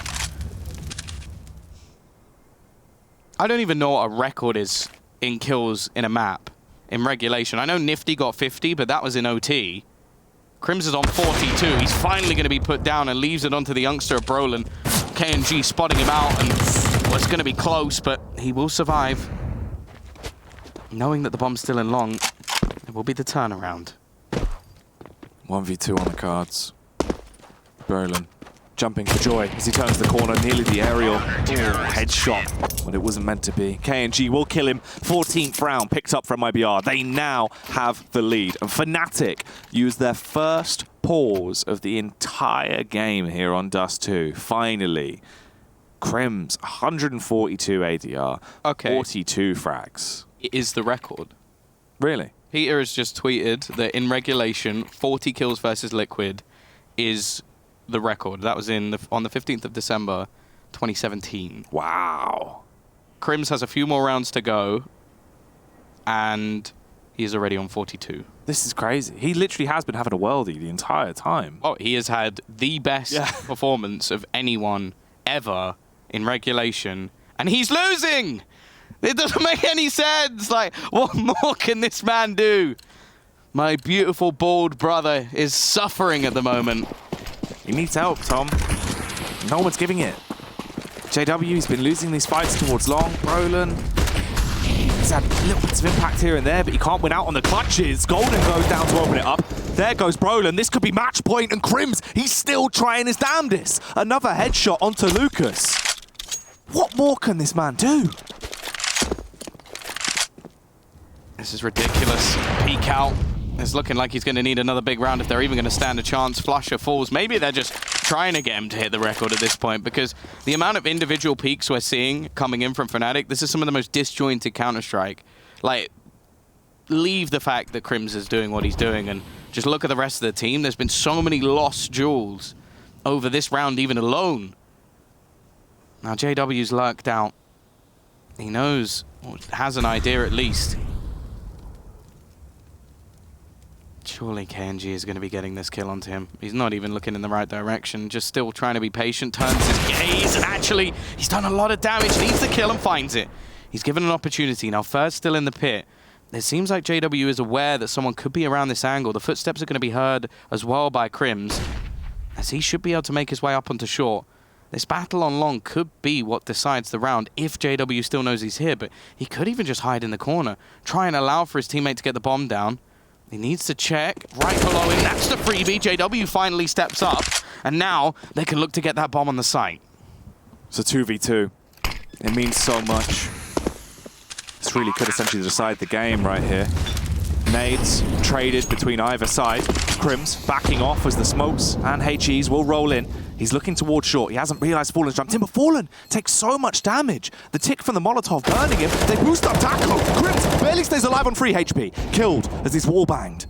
[SPEAKER 1] I don't even know what a record is in kills in a map in regulation. I know Nifty got 50, but that was in OT. Crims is on 42. He's finally going to be put down and leaves it onto the youngster of Brolin. KNG spotting him out, and well, it's going to be close, but he will survive. Knowing that the bomb's still in long, it will be the turnaround.
[SPEAKER 2] 1v2 on the cards. Brolin jumping for joy as he turns the corner, nearly the aerial. Headshot, but it wasn't meant to be. KNG will kill him. 14th round picked up from MIBR. They now have the lead. And Fnatic use their first pause of the entire game here on Dust2. Finally. Crims, 142 ADR,
[SPEAKER 1] okay.
[SPEAKER 2] 42 frags.
[SPEAKER 1] It is the record.
[SPEAKER 2] Really?
[SPEAKER 1] Peter has just tweeted that in regulation, 40 kills versus Liquid is the record. That was on the 15th of December, 2017.
[SPEAKER 2] Wow.
[SPEAKER 1] Crims has a few more rounds to go, and he's already on 42.
[SPEAKER 2] This is crazy. He literally has been having a worldie the entire time.
[SPEAKER 1] Oh, he has had the best performance of anyone ever in regulation, And he's losing! It doesn't make any sense! Like, what more can this man do? My beautiful bald brother is suffering at the moment.
[SPEAKER 2] He needs help, Tom. No one's giving it. JW's been losing these fights towards long. Brolin, he's had little bits of impact here and there, but he can't win out on the clutches. Golden goes down to open it up. There goes Brolin. This could be match point, and Crims, he's still trying his damnedest. Another headshot onto Lucas. What more can this man do?
[SPEAKER 1] This is ridiculous. Peek out. It's looking like he's going to need another big round if they're even going to stand a chance. Flusher falls. Maybe they're just trying to get him to hit the record at this point, because the amount of individual peaks we're seeing coming in from Fnatic, this is some of the most disjointed Counter-Strike. Like, leave the fact that Crims is doing what he's doing and just look at the rest of the team. There's been so many lost jewels over this round even alone. Now JW's lurked out. He knows, or has an idea at least. Surely KNG is going to be getting this kill onto him. He's not even looking in the right direction, just still trying to be patient, turns his gaze, and actually, he's done a lot of damage, needs the kill and finds it. He's given an opportunity. Now, first still in the pit. It seems like JW is aware that someone could be around this angle. The footsteps are going to be heard as well by Crims, as he should be able to make his way up onto short. This battle on long could be what decides the round if JW still knows he's here, but he could even just hide in the corner, try and allow for his teammate to get the bomb down. He needs to check right below him. That's the freebie. JW finally steps up, and now they can look to get that bomb on the site.
[SPEAKER 2] It's a 2v2. It means so much. This really could essentially decide the game right here. Nades traded between either side. Crims backing off as the smokes and HEs will roll in. He's looking towards short. He hasn't realized Fallen's jumped in, but Fallen takes so much damage. The tick from the Molotov burning him. They boost up Taco. Crims barely stays alive on 3 HP. Killed as he's wall banged.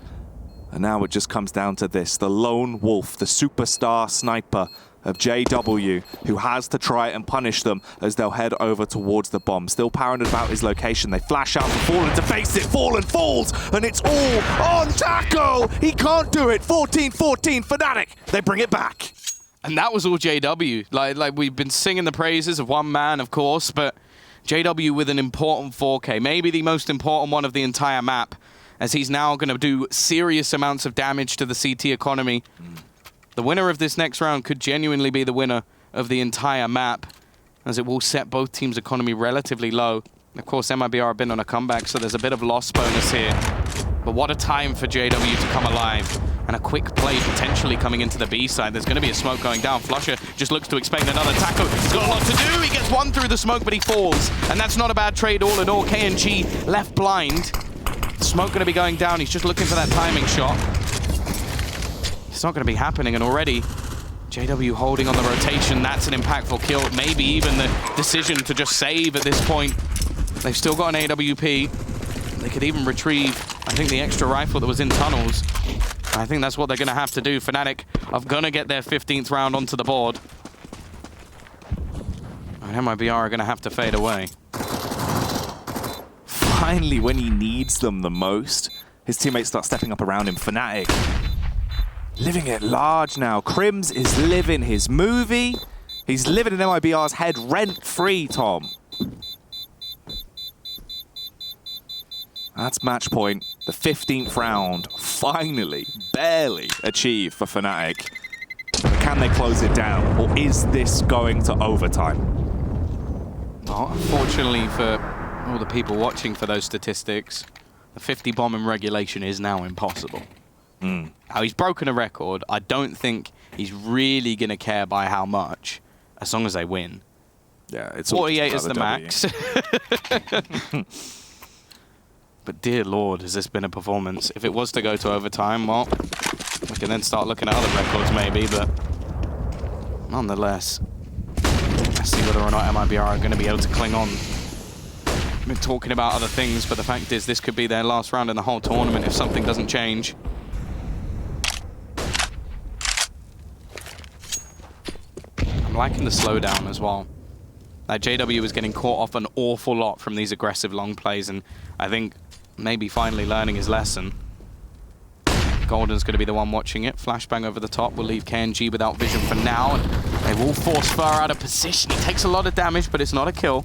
[SPEAKER 2] And now it just comes down to this. The lone wolf, the superstar sniper of JW, who has to try and punish them as they'll head over towards the bomb. Still paranoid about his location. They flash out for Fallen to face it. Fallen falls, and it's all on Taco. He can't do it. 14-14 Fnatic. They bring it back.
[SPEAKER 1] And that was all JW. Like we've been singing the praises of one man, of course, but JW with an important 4K, maybe the most important one of the entire map, as he's now going to do serious amounts of damage to the CT economy. The winner of this next round could genuinely be the winner of the entire map, as it will set both teams' economy relatively low. Of course, MIBR have been on a comeback, so there's a bit of loss bonus here. But what a time for JW to come alive. And a quick play potentially coming into the B side. There's going to be a smoke going down. Flusher just looks to expect another tackle. He's got a lot to do. He gets one through the smoke, but he falls. And that's not a bad trade all in all. KNG left blind. Smoke going to be going down. He's just looking for that timing shot. It's not going to be happening, and already JW holding on the rotation. That's an impactful kill. Maybe even the decision to just save at this point. They've still got an AWP. They could even retrieve, I think, the extra rifle that was in tunnels. I think that's what they're going to have to do. Fnatic are going to get their 15th round onto the board. And MIBR are going to have to fade away.
[SPEAKER 2] Finally, when he needs them the most, his teammates start stepping up around him. Fnatic living it large now. Crims is living his movie. He's living in MIBR's head rent-free, Tom. That's match point. The 15th round, finally, barely achieved for Fnatic. But can they close it down, or is this going to overtime?
[SPEAKER 1] Well, unfortunately for all the people watching for those statistics, the 50 bomb in regulation is now impossible. Now, he's broken a record. I don't think he's really going to care by how much, as long as they win.
[SPEAKER 2] Yeah, it's
[SPEAKER 1] 48 is the max. But dear Lord, has this been a performance. If it was to go to overtime, well, we can then start looking at other records maybe, but nonetheless, let's see whether or not MIBR are going to be able to cling on. We've been talking about other things, but the fact is this could be their last round in the whole tournament if something doesn't change. I'm liking the slowdown as well. Like, JW is getting caught off an awful lot from these aggressive long plays, and I think maybe finally learning his lesson. Golden's going to be the one watching it. Flashbang over the top will leave KNG without vision for now. And they will force Fur out of position. He takes a lot of damage, but it's not a kill.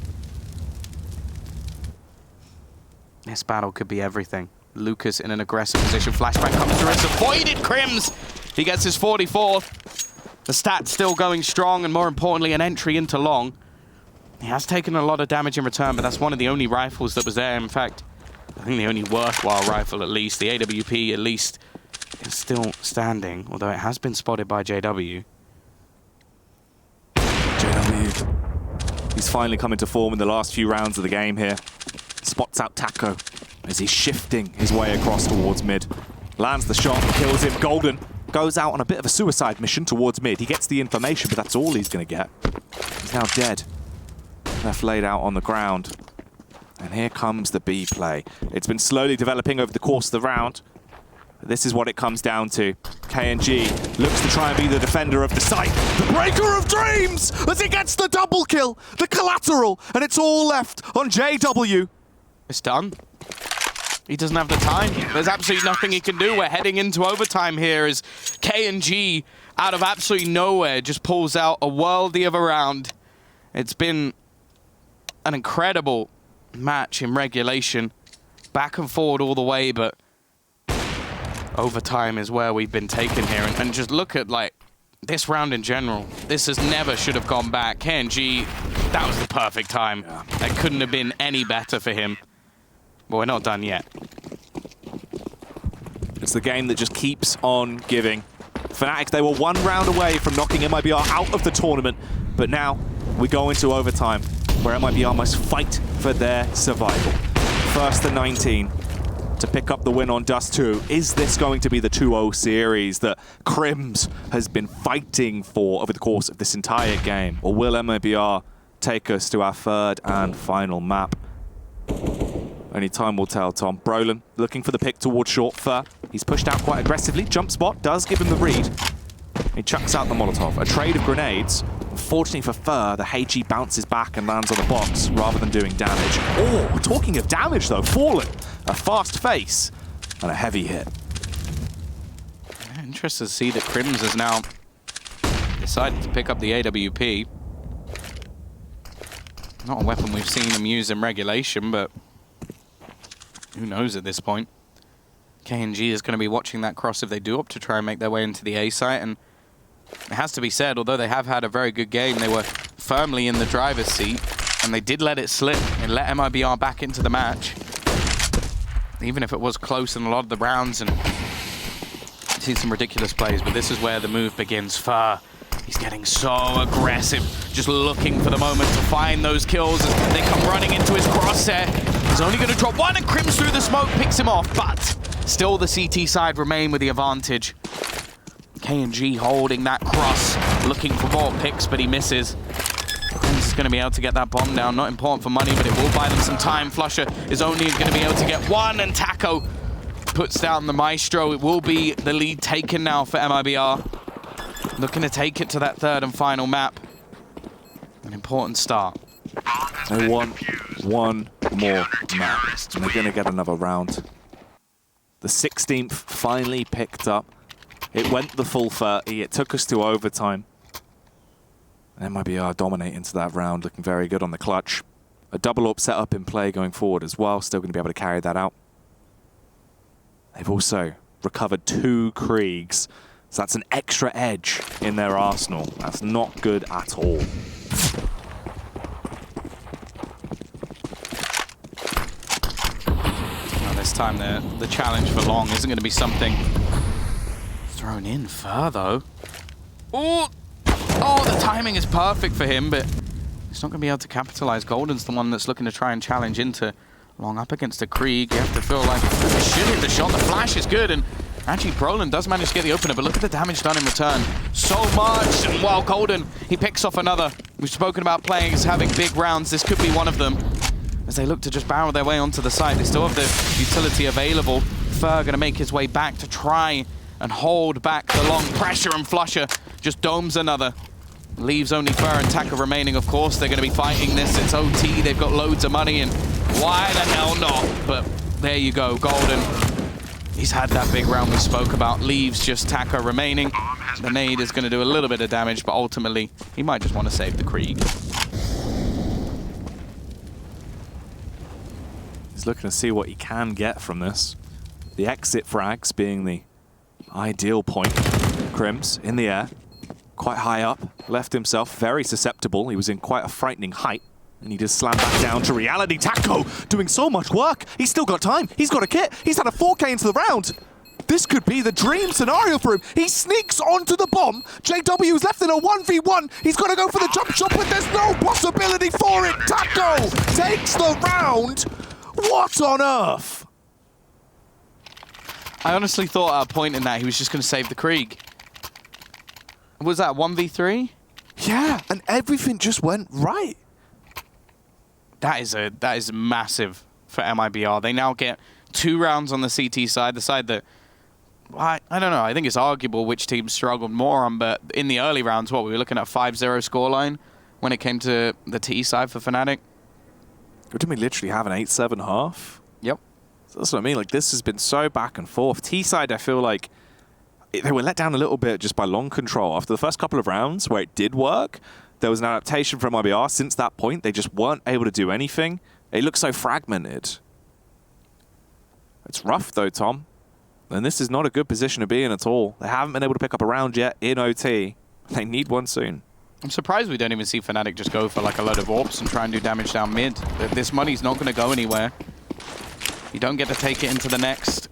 [SPEAKER 1] This battle could be everything. Lucas in an aggressive position. Flashbang comes through. It's avoided. Crims! He gets his 44th. The stats still going strong, and more importantly, an entry into long. He has taken a lot of damage in return, but that's one of the only rifles that was there. In fact, I think the only worthwhile rifle, at least. The AWP, at least, is still standing, although it has been spotted by JW.
[SPEAKER 2] JW. He's finally come into form in the last few rounds of the game here. Spots out Taco as he's shifting his way across towards mid. Lands the shot, kills him. Golden goes out on a bit of a suicide mission towards mid. He gets the information, but that's all he's going to get. He's now dead. Left laid out on the ground. And here comes the B play. It's been slowly developing over the course of the round. But this is what it comes down to. KNG looks to try and be the defender of the site. The breaker of dreams as he gets the double kill, the collateral, and it's all left on JW.
[SPEAKER 1] It's done. He doesn't have the time. There's absolutely nothing he can do. We're heading into overtime here as KNG, out of absolutely nowhere, just pulls out a worldie of a round. It's been an incredible match in regulation. Back and forward all the way, but overtime is where we've been taken here. And just look at, like, this round in general. This has never should have gone back. KNG, that was the perfect time.
[SPEAKER 2] Yeah.
[SPEAKER 1] That couldn't have been any better for him. But we're not done yet.
[SPEAKER 2] It's the game that just keeps on giving. Fnatic, they were one round away from knocking MIBR out of the tournament, but now we go into overtime, where MIBR must fight for their survival. First and 19 to pick up the win on Dust2. Is this going to be the 2-0 series that Crims has been fighting for over the course of this entire game? Or will MIBR take us to our third and final map? Only time will tell, Tom. Brolin looking for the pick towards short Fur. He's pushed out quite aggressively. Jump spot does give him the read. He chucks out the Molotov. A trade of grenades. Unfortunately for Fur, the HE bounces back and lands on the box rather than doing damage. Oh, talking of damage though, Fallen. A fast face and a heavy hit.
[SPEAKER 1] Interesting to see that Crims has now decided to pick up the AWP. Not a weapon we've seen him use in regulation, but who knows at this point. KNG is going to be watching that cross if they do opt to try and make their way into the A site. And it has to be said, although they have had a very good game, they were firmly in the driver's seat, and they did let it slip and let MIBR back into the match. Even if it was close in a lot of the rounds, and I've seen some ridiculous plays, but this is where the move begins. Fur, he's getting so aggressive, just looking for the moment to find those kills as they come running into his crosshair. He's only going to drop one, and Crims through the smoke picks him off, but still the CT side remain with the advantage. KNG holding that cross, looking for more picks, but he misses. Crims is going to be able to get that bomb down. Not important for money, but it will buy them some time. Flusher is only going to be able to get one, and Taco puts down the Maestro. It will be the lead taken now for MIBR. Looking to take it to that third and final map. An important start.
[SPEAKER 2] They want one more map, and they're going to get another round. The 16th finally picked up. It went the full 30. It took us to overtime. And MIBR dominate into that round, looking very good on the clutch. A double up setup in play going forward as well. Still going to be able to carry that out. They've also recovered 2 Kriegs. So that's an extra edge in their arsenal. That's not good at all.
[SPEAKER 1] Now this time the challenge for long isn't going to be something thrown in though. Oh, the timing is perfect for him, but he's not going to be able to capitalize. Golden's the one that's looking to try and challenge into long up against a Krieg. You have to feel like they should hit the shot. The flash is good, and actually Brolin does manage to get the opener, but look at the damage done in return. So much, and while Golden, he picks off another. We've spoken about players having big rounds. This could be one of them. As they look to just barrel their way onto the side, they still have the utility available. Fur going to make his way back to try and hold back the long pressure, and Flusher just domes another. Leaves only Fur and Taka remaining, of course. They're going to be fighting this. It's OT. They've got loads of money, and why the hell not? But there you go, Golden. He's had that big round we spoke about. Leaves just Taco remaining. The nade is going to do a little bit of damage, but ultimately, he might just want to save the Krieg.
[SPEAKER 2] He's looking to see what he can get from this. The exit frags being the ideal point. Crims in the air, quite high up, left himself very susceptible. He was in quite a frightening height, and he just slammed back down to reality. Taco doing so much work. He's still got time. He's got a kit. He's had a 4K into the round. This could be the dream scenario for him. He sneaks onto the bomb. JW's left in a 1v1. He's got to go for the jump shot, but there's no possibility for it. Taco takes the round. What on earth?
[SPEAKER 1] I honestly thought at a point in that he was just going to save the Krieg. Was that 1v3?
[SPEAKER 2] Yeah, and everything just went right.
[SPEAKER 1] That is massive for MIBR. They now get 2 rounds on the CT side, the side that, I don't know, I think it's arguable which team struggled more on, but in the early rounds, what, we were looking at a 5-0 scoreline when it came to the T side for Fnatic?
[SPEAKER 2] Didn't we literally have an 8-7 half?
[SPEAKER 1] Yep.
[SPEAKER 2] So that's what I mean, like this has been so back and forth. T side, I feel like they were let down a little bit just by long control. After the first couple of rounds where it did work, there was an adaptation from MIBR. Since that point, they just weren't able to do anything. It looks so fragmented. It's rough though, Tom. And this is not a good position to be in at all. They haven't been able to pick up a round yet in OT. They need one soon.
[SPEAKER 1] I'm surprised we don't even see Fnatic just go for like a load of AWPs and try and do damage down mid. This money's not going to go anywhere. You don't get to take it into the next.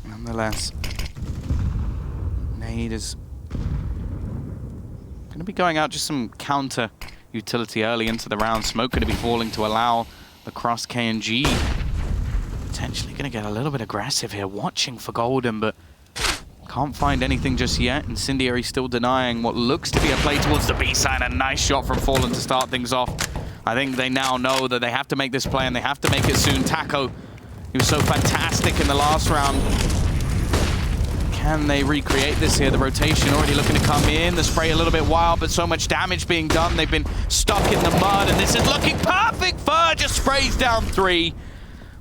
[SPEAKER 1] Nonetheless, nade is going to be going out just some counter utility early into the round. Smoke going to be falling to allow the cross KNG. Potentially going to get a little bit aggressive here, watching for Golden, but can't find anything just yet. Incendiary still denying what looks to be a play towards the B side. A nice shot from Fallen to start things off. I think they now know that they have to make this play and they have to make it soon. Taco, he was so fantastic in the last round. Can they recreate this here? The rotation already looking to come in. The spray a little bit wild, but so much damage being done. They've been stuck in the mud, and this is looking perfect. Fur just sprays down 3.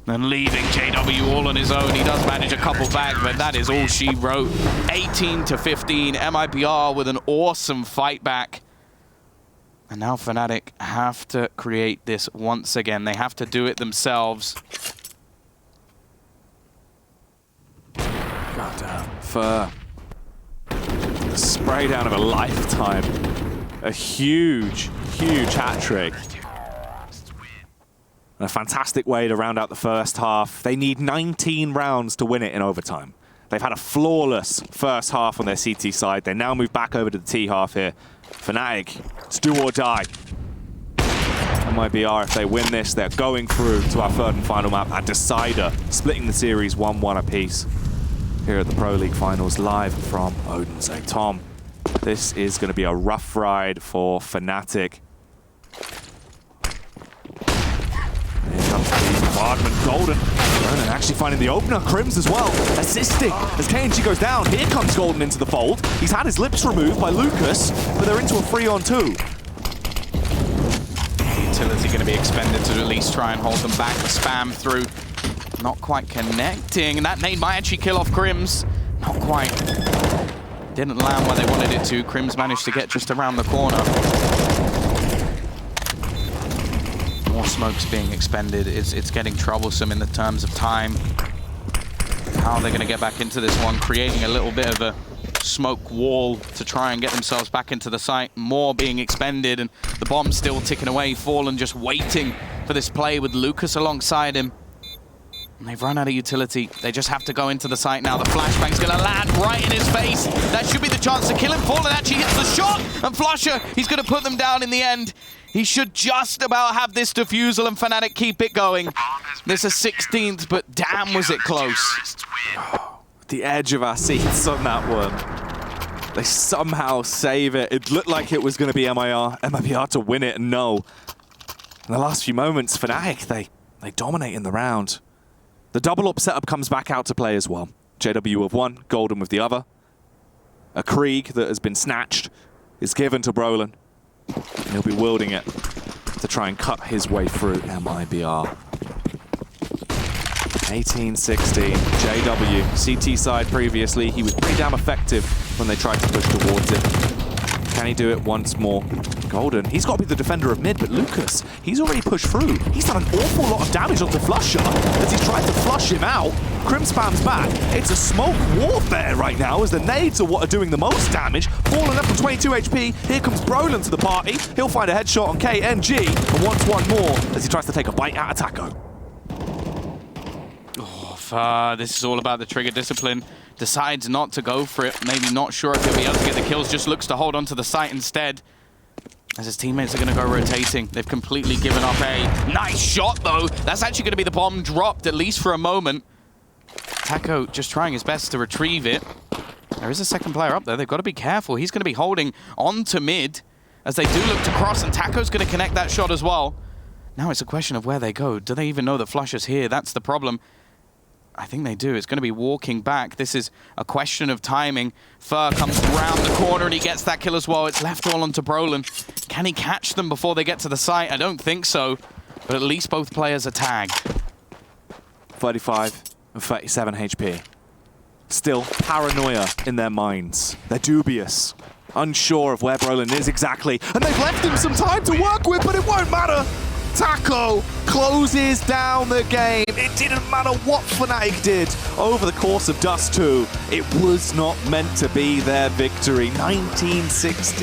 [SPEAKER 1] And leaving JW all on his own. He does manage a couple back, but that is all she wrote. 18-15, MIBR with an awesome fight back. And now Fnatic have to create this once again. They have to do it themselves.
[SPEAKER 2] Goddamn. Fur. The spray down of a lifetime. A huge, huge hat trick. A fantastic way to round out the first half. They need 19 rounds to win it in overtime. They've had a flawless first half on their CT side. They now move back over to the T half here. Fnatic, it's do or die. MIBR, if they win this, they're going through to our third and final map, a decider, splitting the series 1-1 apiece. Here at the Pro League Finals, live from Odense. Tom, this is going to be a rough ride for Fnatic. Here comes the bombardment. Golden. Ronan actually finding the opener. Crims as well, assisting as KNG goes down. Here comes Golden into the fold. He's had his lips removed by Lucas, but they're into a 3-on-2.
[SPEAKER 1] Utility going to be expended to at least try and hold them back. The spam through. Not quite connecting. And that nade might actually kill off Crims. Not quite. Didn't land where they wanted it to. Crims managed to get just around the corner. More smokes being expended. It's getting troublesome in the terms of time. How they're going to get back into this one, creating a little bit of a smoke wall to try and get themselves back into the site. More being expended, and the bomb's still ticking away. Fallen just waiting for this play with Lucas alongside him. And they've run out of utility. They just have to go into the site now. The flashbang's going to land right in his face. That should be the chance to kill him. Fallen actually hits the shot. And Flusher, he's going to put them down in the end. He should just about have this defusal, and Fnatic keep it going. This is 16th, but damn was it close.
[SPEAKER 2] The edge of our seats on that one. They somehow save it. It looked like it was going to be MIBR to win it, and no. In the last few moments, Fnatic, they dominate in the round. The double up setup comes back out to play as well. JW with one, Golden with the other. A Krieg that has been snatched is given to Brolin. And he'll be wielding it to try and cut his way through MIBR. 18-16, JW, CT side previously. He was pretty damn effective when they tried to push towards it. Can he do it once more? Golden, he's got to be the defender of mid, but Lucas, he's already pushed through. He's done an awful lot of damage onto Flusher as he tried to flush him out. Crimspam's back. It's a smoke warfare right now as the nades are what are doing the most damage. Fallen left on 22 HP. Here comes Brolin to the party. He'll find a headshot on KNG and wants one more as he tries to take a bite out of Taco.
[SPEAKER 1] This is all about the trigger discipline. Decides not to go for it. Maybe not sure if he'll be able to get the kills. Just looks to hold on to the site instead. As his teammates are going to go rotating. They've completely given up a nice shot, though. That's actually going to be the bomb dropped, at least for a moment. Taco just trying his best to retrieve it. There is a second player up there. They've got to be careful. He's going to be holding on to mid as they do look to cross, and Taco's going to connect that shot as well. Now it's a question of where they go. Do they even know that Flusher's here? That's the problem. I think they do. It's going to be walking back. This is a question of timing. Fur comes round the corner and he gets that kill as well. It's left all onto Brolin. Can he catch them before they get to the site? I don't think so. But at least both players are tagged.
[SPEAKER 2] 35 and 37 HP. Still paranoia in their minds. They're dubious. Unsure of where Brolin is exactly. And they've left him some time to work with, but it won't matter. Taco closes down the game. It didn't matter what Fnatic did over the course of Dust2. It was not meant to be their victory. 19-16.